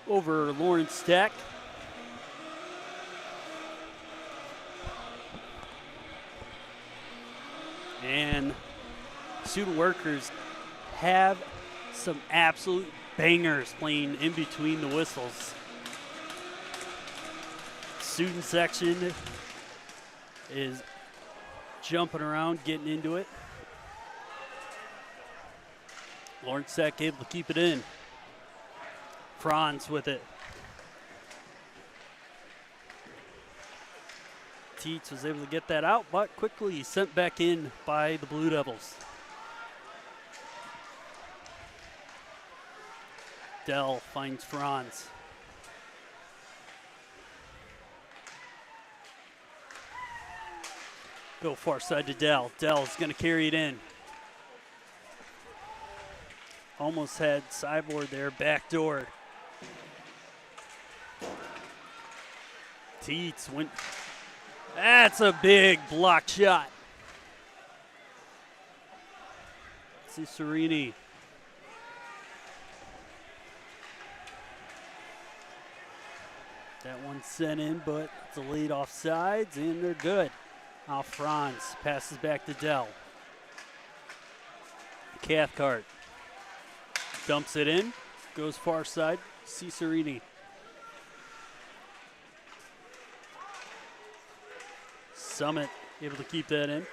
over Lawrence Tech. And student workers have some absolute bangers playing in between the whistles. Student section is jumping around, getting into it. Lawrence Tech able to keep it in. Franz with it. Teets was able to get that out, but quickly sent back in by the Blue Devils. Dell finds Franz. Go far side to Dell. Dell's going to carry it in. Almost had Cyborg there, backdoor. Teets went. That's a big block shot. Cicerini. That one sent in, but it's a lead off sides, and they're good. Now Franz passes back to Dell. Cathcart dumps it in, goes far side, Cicerini. Summit able to keep that in.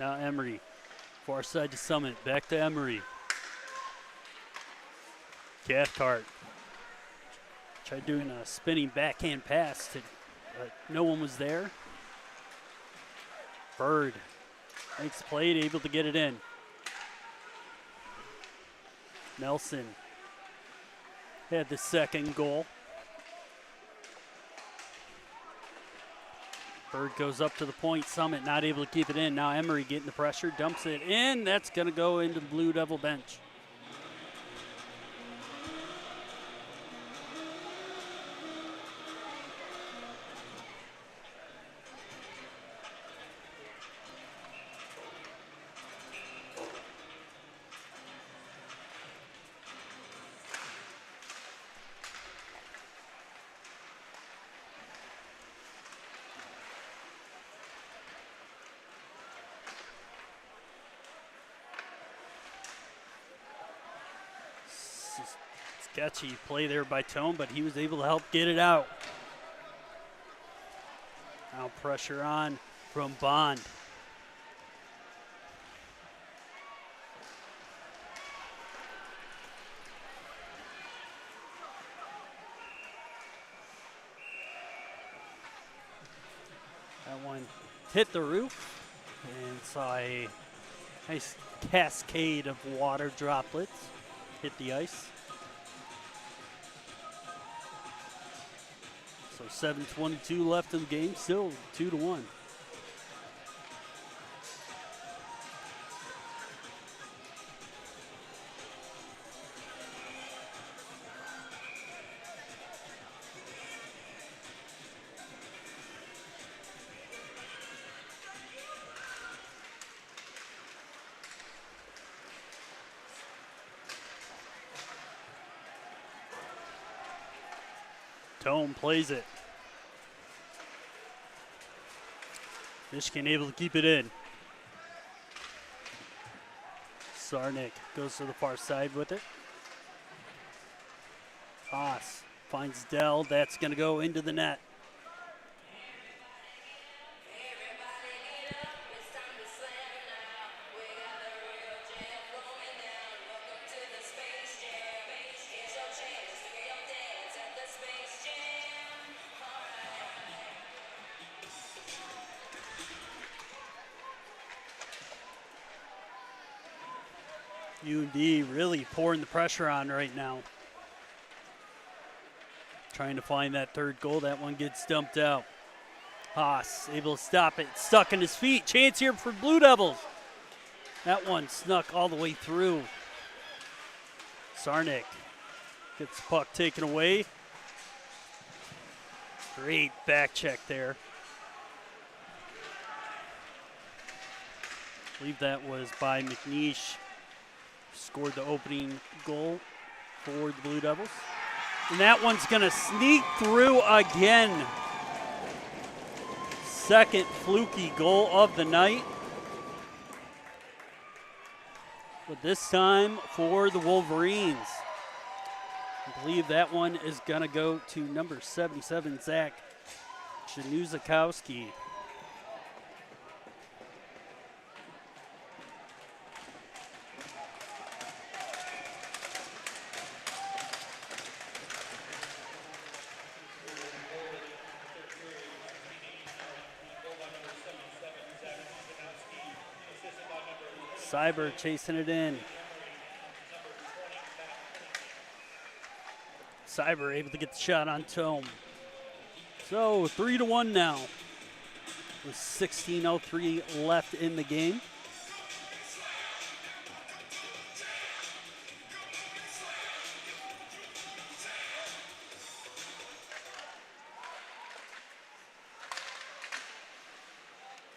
Now Emery, far side to Summit, back to Emery. Cathcart tried doing a spinning backhand pass, but no one was there. Bird makes the play, able to get it in. Nelson had the second goal. Bird goes up to the point. Summit not able to keep it in. Now Emery getting the pressure, dumps it in. That's going to go into the Blue Devil bench. Sketchy play there by Tone, but he was able to help get it out. Now pressure on from Bond. That one hit the roof and saw a nice cascade of water droplets hit the ice. So 7:22 left in the game, still 2-1. Tome plays it. Michigan able to keep it in. Sarnik goes to the far side with it. Haas finds Dell. That's going to go into the net. UD really pouring the pressure on right now. Trying to find that third goal. That one gets dumped out. Haas able to stop it. Stuck in his feet. Chance here for Blue Devils. That one snuck all the way through. Sarnik gets the puck taken away. Great back check there. I believe that was by McNeish. Scored the opening goal for the Blue Devils. And that one's going to sneak through again. Second fluky goal of the night. But this time for the Wolverines. I believe that one is going to go to number 77, Zach Januzakowski. Cyber chasing it in. Cyber able to get the shot on Tome. So 3-1 now. With 16:03 left in the game.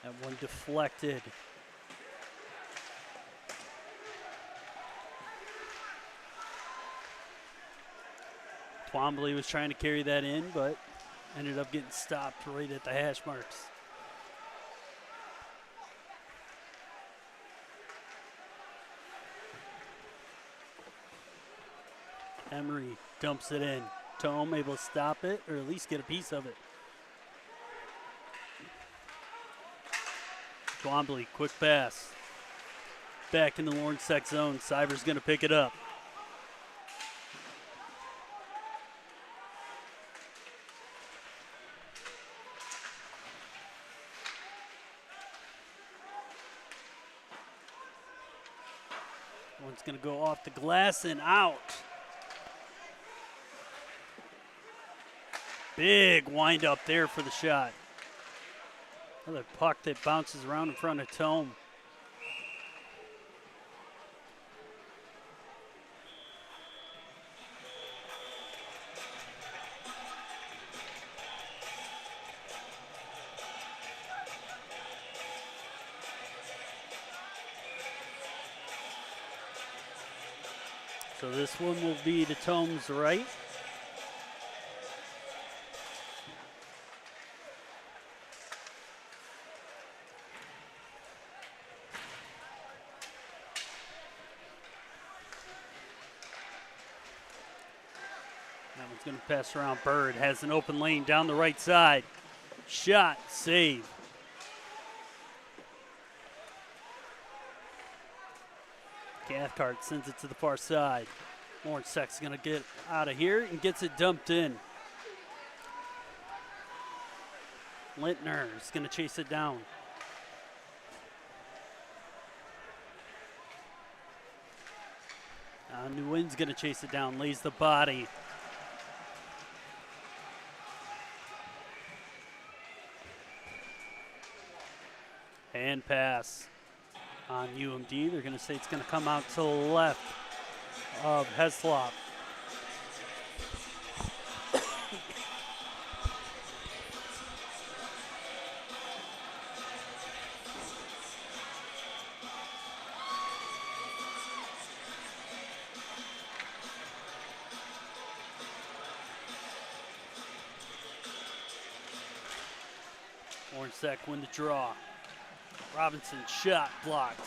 That one deflected. Twombly was trying to carry that in, but ended up getting stopped right at the hash marks. Emery dumps it in. Tome able to stop it, or at least get a piece of it. Twombly, quick pass. Back in the Lawrence Tech zone. Cyber's going to pick it up. One's going to go off the glass and out. Big wind up there for the shot. Another puck that bounces around in front of Tome. So this one will be to Tome's right. That one's going to pass around. Bird has an open lane down the right side. Shot, save. Cathcart sends it to the far side. Lawrence Tech's going to get out of here and gets it dumped in. Lintner is going to chase it down. Nguyen's going to chase it down, lays the body. Hand pass on UMD. They're going to say it's going to come out to the left of Heslop. Orange Tech win the draw. Robinson shot blocked.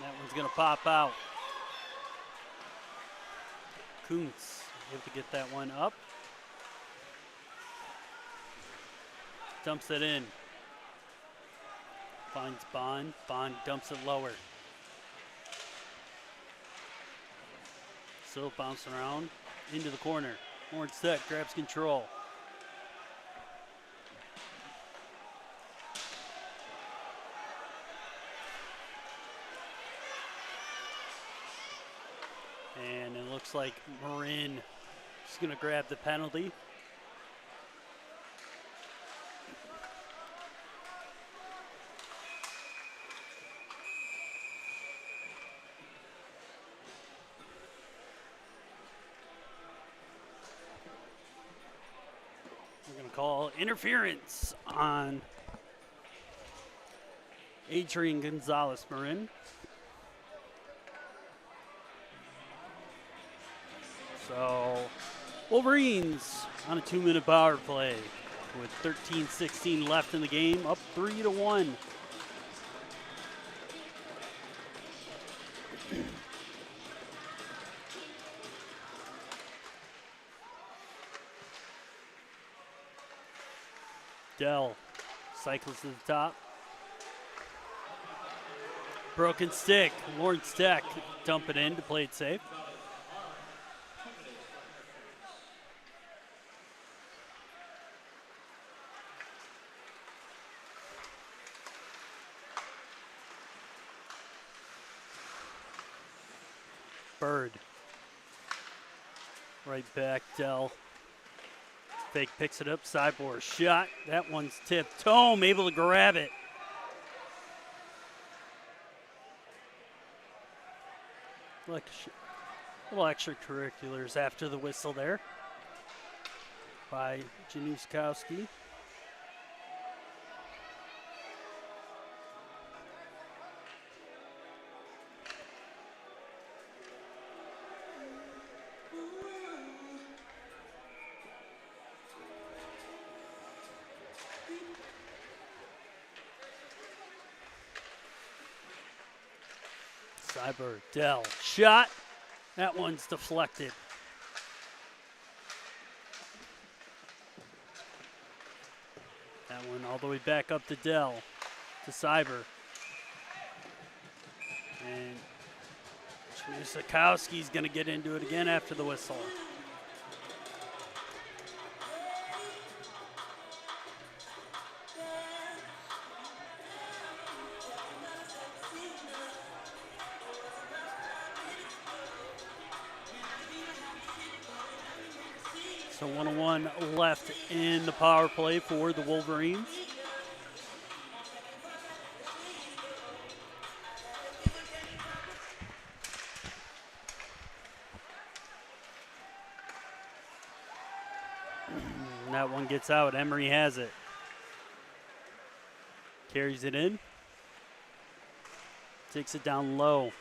That one's going to pop out. Kuntz able to get that one up. Dumps it in. Finds Bond. Bond dumps it lower. Still bouncing around into the corner. Orange Tech grabs control. And it looks like Marin is going to grab the penalty. interference on Adrian Gonzalez-Marin. So Wolverines on a 2-minute power play with 13:16 left in the game, up 3-1. Dell cycles to the top. Broken stick. Lawrence Tech dump it in to play it safe. Bird. Right back, Dell. Fake picks it up, sideboard shot. That one's tipped. Tome able to grab it. Little extracurriculars after the whistle there by Januskowski. Cyber, Dell, shot. That one's deflected. That one all the way back up to Dell, to Cyber. And Januskowski's going to get into it again after the whistle. So 101 left in the power play for the Wolverines. And that one gets out. Emery has it. Carries it in. Takes it down low.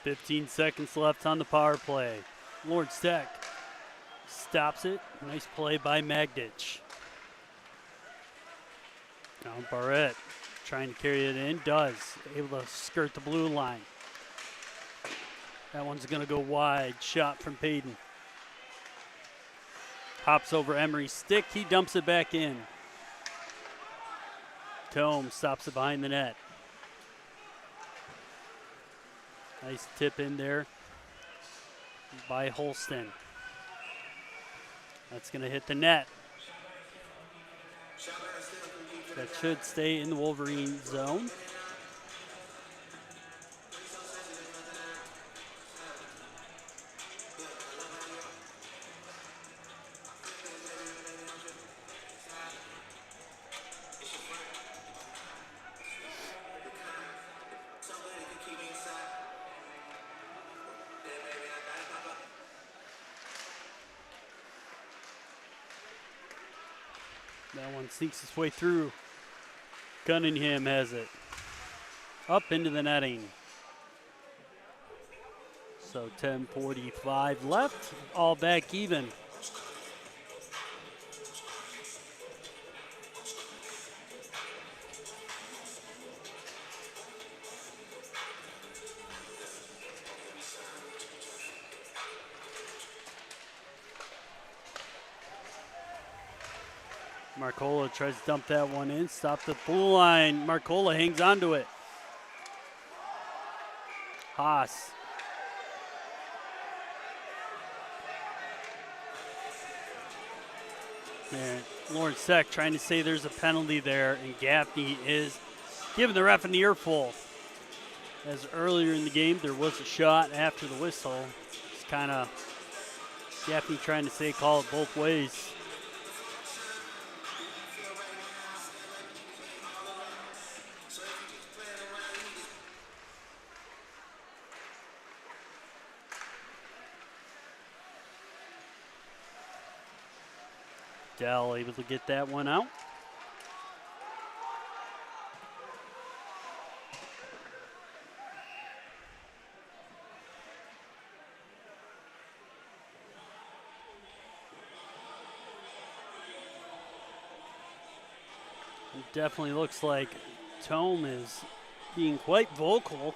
.15 seconds left on the power play. Lawrence Tech stops it. Nice play by Magdich. Now Barrett trying to carry it in. Does. Able to skirt the blue line. That one's going to go wide. Shot from Payton. Hops over Emery's stick. He dumps it back in. Tome stops it behind the net. Nice tip in there by Holston. That's going to hit the net. That should stay in the Wolverine zone. That one sneaks its way through. Cunningham has it. Up into the netting. So 10:45 left. All back even. Marcola tries to dump that one in. Stop the blue line. Marcola hangs onto it. Haas. There. Lawrence Tech trying to say there's a penalty there, and Gaffney is giving the ref an earful. As earlier in the game, there was a shot after the whistle. It's kind of Gaffney trying to say call it both ways. Dell able to get that one out. It definitely looks like Tome is being quite vocal.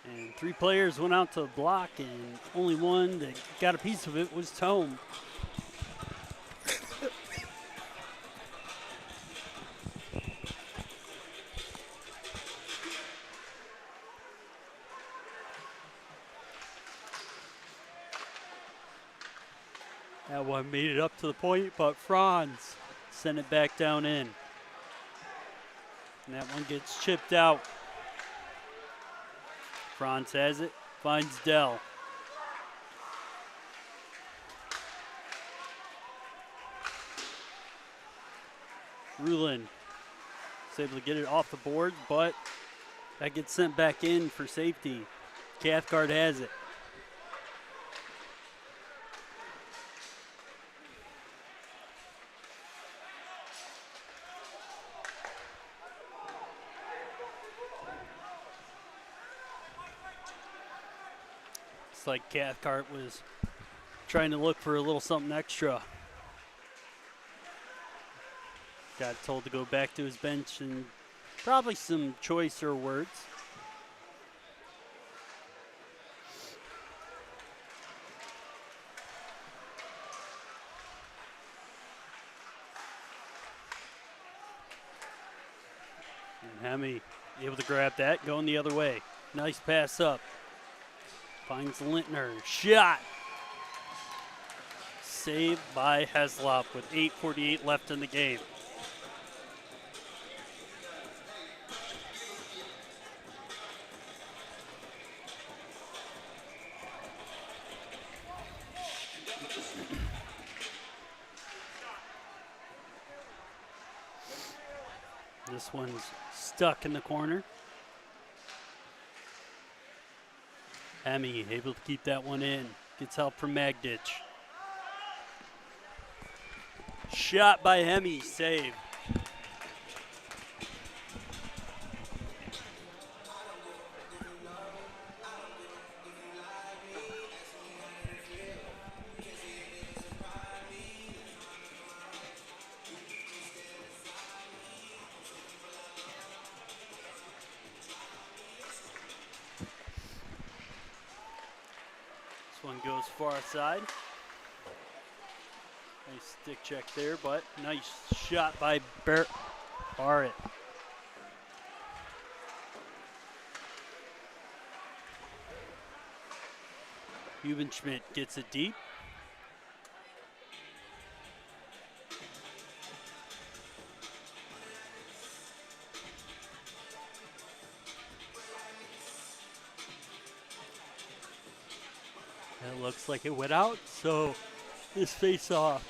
And 3 players went out to the block, and only one that got a piece of it was Tome. That one made it up to the point, but Franz sent it back down in. And that one gets chipped out. Franz has it, finds Dell. Rulin is able to get it off the board, but that gets sent back in for safety. Cathcart has it. Like Cathcart was trying to look for a little something extra. Got told to go back to his bench and probably some choicer words. And Hemi able to grab that, going the other way. Nice pass up. Finds Lintner. Shot. Saved by Heslop with 8:48 left in the game. This one's stuck in the corner. Hemi able to keep that one in. Gets help from Magditch. Shot by Hemi, save. One goes far side. Nice stick check there, but nice shot by Barrett. Hubenschmidt gets it deep. It looks like it went out, so this face-off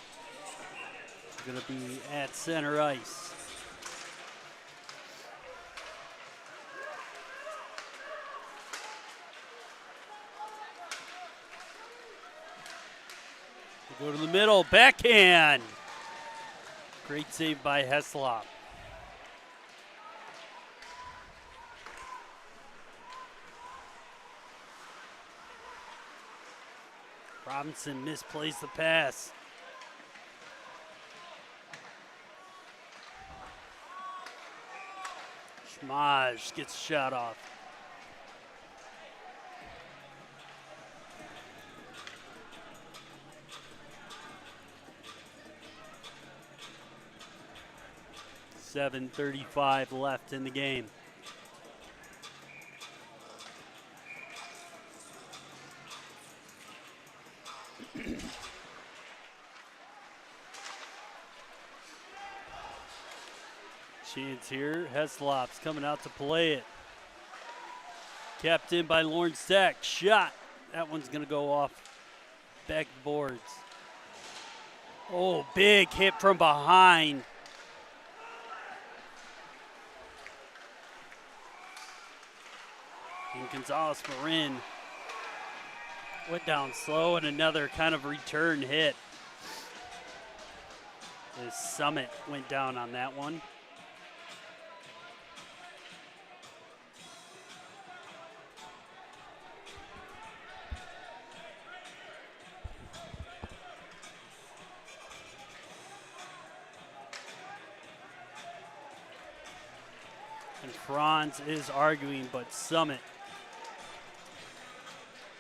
is going to be at center ice. They go to the middle, backhand. Great save by Heslop. Robinson misplays the pass. Schmaj gets shot off. 7:35 left in the game. Chance here. Heslop's coming out to play it. Kept in by Lawrence Tech. Shot. That one's going to go off backboards. Oh, big hit from behind. And Gonzalez Marin went down slow, and another kind of return hit. His Summit went down on that one. And Franz is arguing, but Summit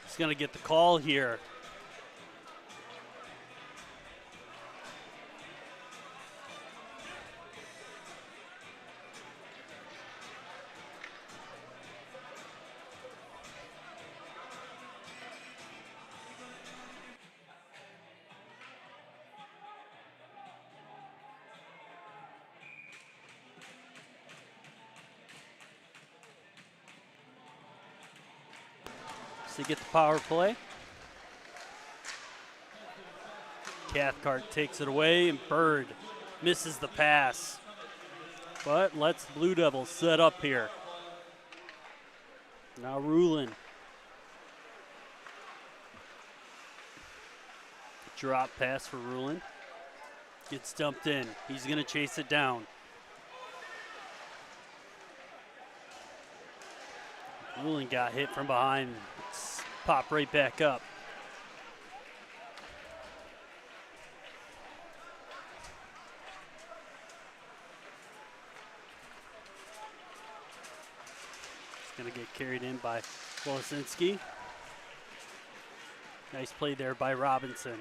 is going to get the call here. To get the power play. Cathcart takes it away, and Bird misses the pass. But lets Blue Devils set up here. Now Rulin. Drop pass for Rulin. Gets dumped in. He's going to chase it down. Rulin got hit from behind. Pop right back up. It's going to get carried in by Wolosinski. Nice play there by Robinson.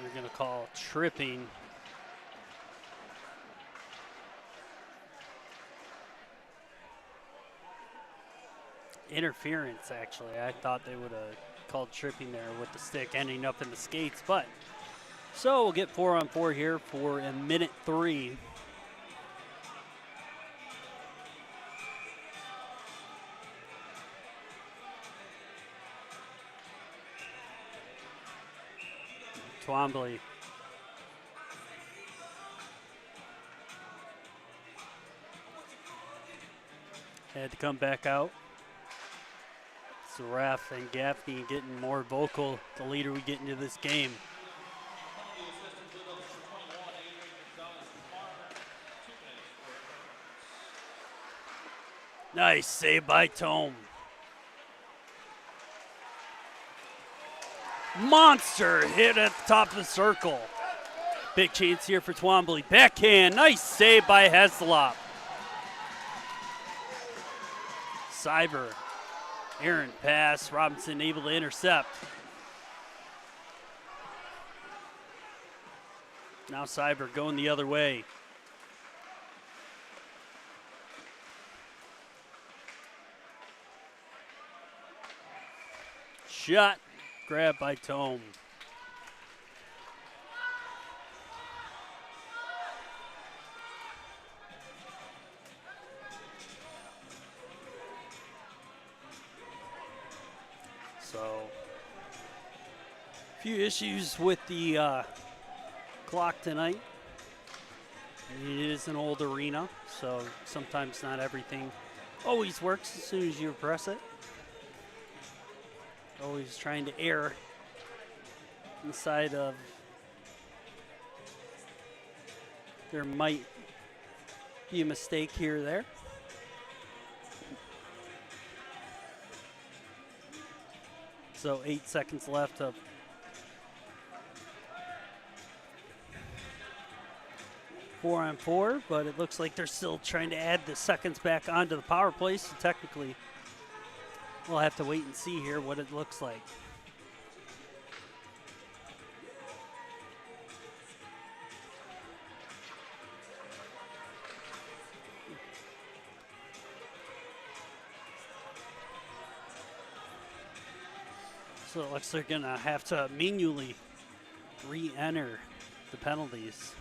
They're going to call tripping. Interference, actually. I thought they would have called tripping there with the stick ending up in the skates, but so we'll get 4-on-4 here for a minute 3. Twombly. Had to come back out. It's the ref and Gaffney getting more vocal the later we get into this game. Nice save by Tome. Monster hit at the top of the circle. Big chance here for Twombly. Backhand, nice save by Heslop. Cyber, errant pass. Robinson able to intercept. Now Cyber going the other way. Shot. Grab by Tome. So, a few issues with the clock tonight. It is an old arena, so sometimes not everything always works as soon as you press it. Always trying to err inside of there might be a mistake here or there. So 8 seconds left of 4-on-4, but it looks like they're still trying to add the seconds back onto the power play, so technically we'll have to wait and see here what it looks like. So it looks like they're going to have to manually re-enter the penalties.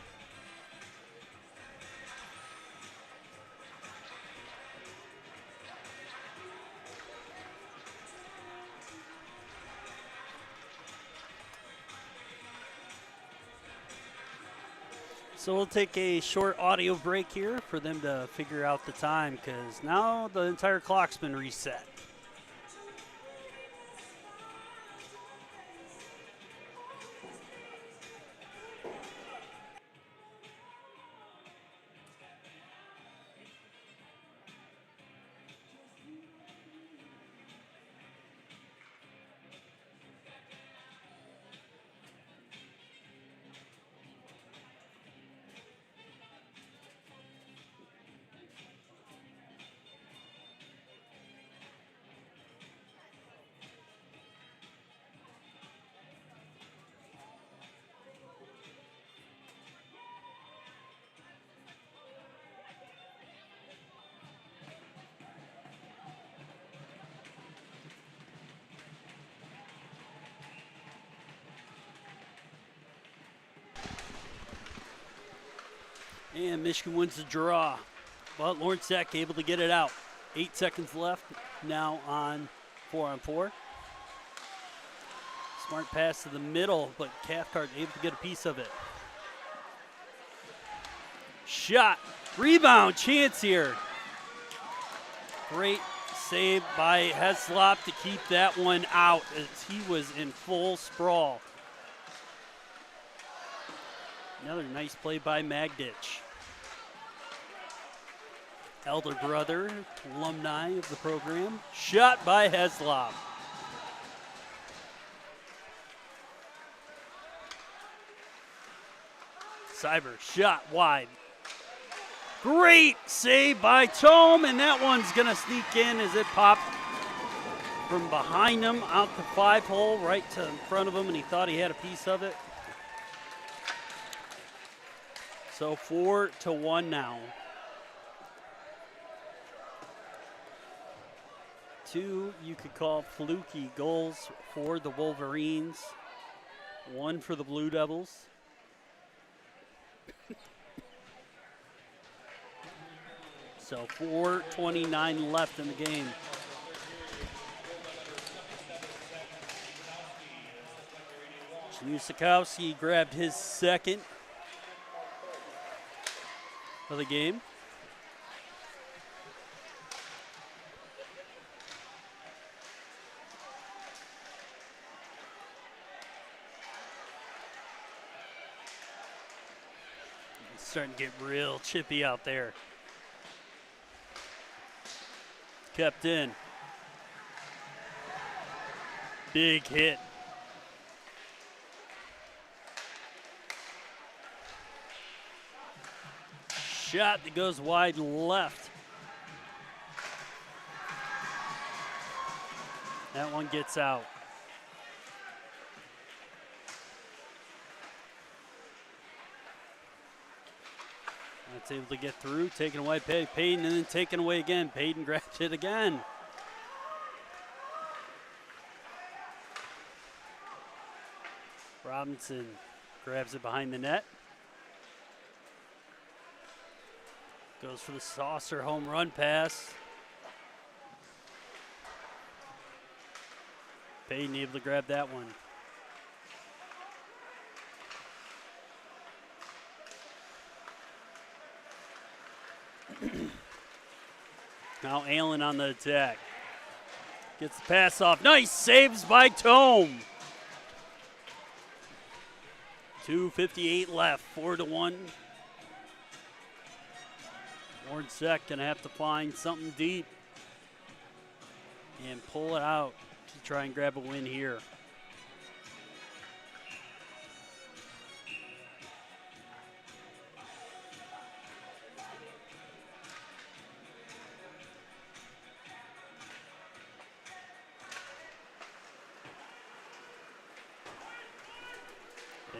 So we'll take a short audio break here for them to figure out the time, because now the entire clock's been reset. And Michigan wins the draw, but Lawrence Tech able to get it out. 8 seconds left now on 4-on-4. Smart pass to the middle, but Cathcart able to get a piece of it. Shot, rebound, chance here. Great save by Heslop to keep that one out as he was in full sprawl. Another nice play by Magditch. Elder brother, alumni of the program. Shot by Heslop. Cyber shot wide. Great save by Tome, and that one's going to sneak in as it popped from behind him out the 5-hole right to in front of him, and he thought he had a piece of it. So 4-1 now. 2 you could call fluky goals for the Wolverines. 1 for the Blue Devils. So 4:29 left in the game. Januszikowski grabbed his second of the game. It's starting to get real chippy out there. Kept in. Big hit. Shot that goes wide left. That one gets out. That's able to get through, taken away Payton, and then taken away again. Payton grabs it again. Robinson grabs it behind the net. Goes for the saucer home run pass. Payton able to grab that one. Now Allen on the attack. Gets the pass off. Nice saves by Tome. 2:58 left, 4-1. Lawrence Tech gonna have to find something deep and pull it out to try and grab a win here.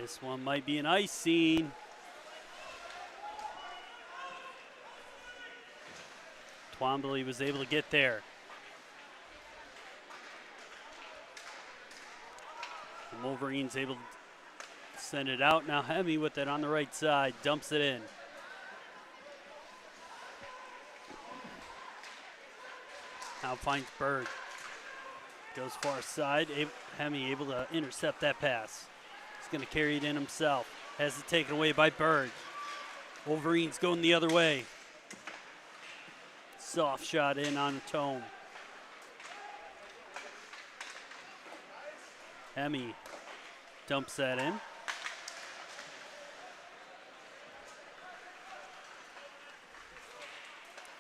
This one might be an ice scene. Twombly was able to get there. The Wolverines able to send it out. Now Hemi with it on the right side, dumps it in. Now finds Bird. Goes far side. Hemi able to intercept that pass. He's going to carry it in himself. Has it taken away by Bird. Wolverines going the other way. Soft shot in on Tome. Hemi dumps that in.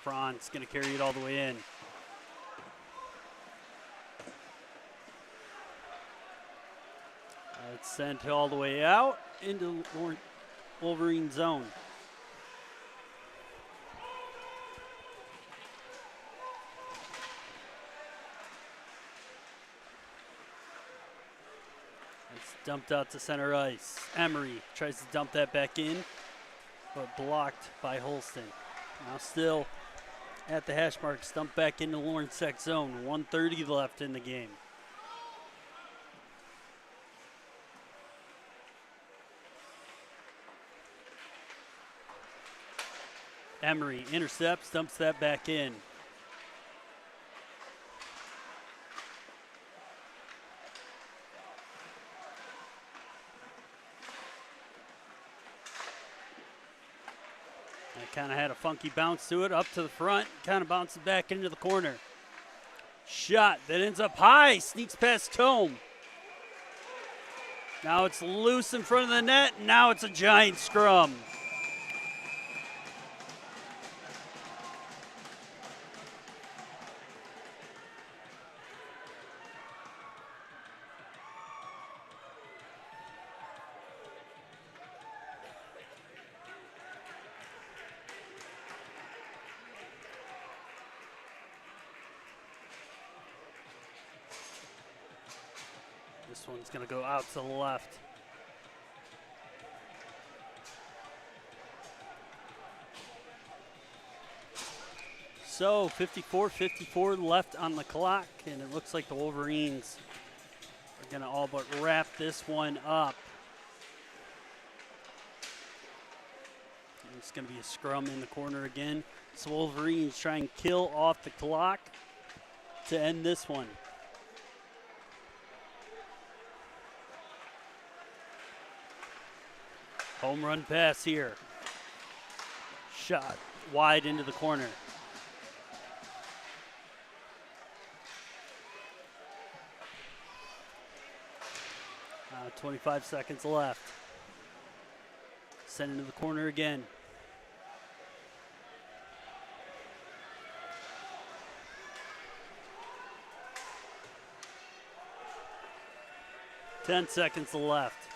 Franz going to carry it all the way in. It's sent all the way out into Wolverine zone. It's dumped out to center ice. Emery tries to dump that back in, but blocked by Holston. Now still at the hash marks, dumped back into Lawrence Tech zone. 1:30 left in the game. Emery intercepts, dumps that back in. That kind of had a funky bounce to it, up to the front, kind of bounces back into the corner. Shot that ends up high, sneaks past Tome. Now it's loose in front of the net, and now it's a giant scrum. This one's going to go out to the left. So 54 left on the clock, and it looks like the Wolverines are going to all but wrap this one up. And it's going to be a scrum in the corner again. So Wolverines try and kill off the clock to end this one. Home run pass here. Shot wide into the corner. 25 seconds left. Send into the corner again. Ten seconds left.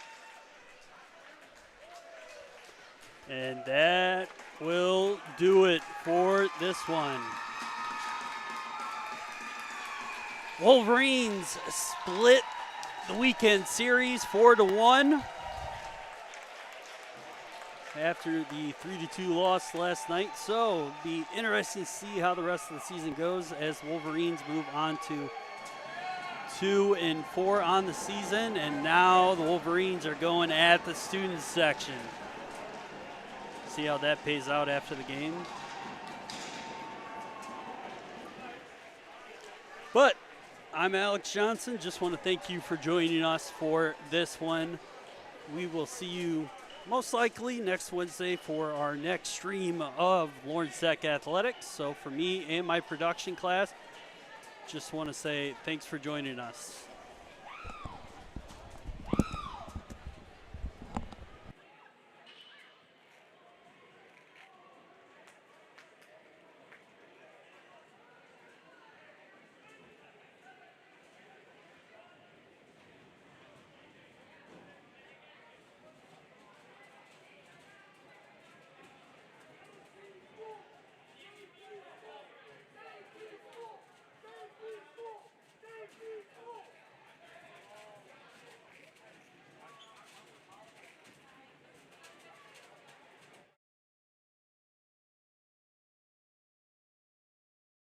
And that will do it for this one. Wolverines split the weekend series 4-1 after the 3-2 loss last night. So it'll be interesting to see how the rest of the season goes as Wolverines move on to 2-4 on the season, and now the Wolverines are going at the students section. See how that pays out after the game. But I'm Alex Johnson. Just want to thank you for joining us for this one. We will see you most likely next Wednesday for our next stream of Lawrence Tech Athletics. So for me and my production class, just want to say thanks for joining us.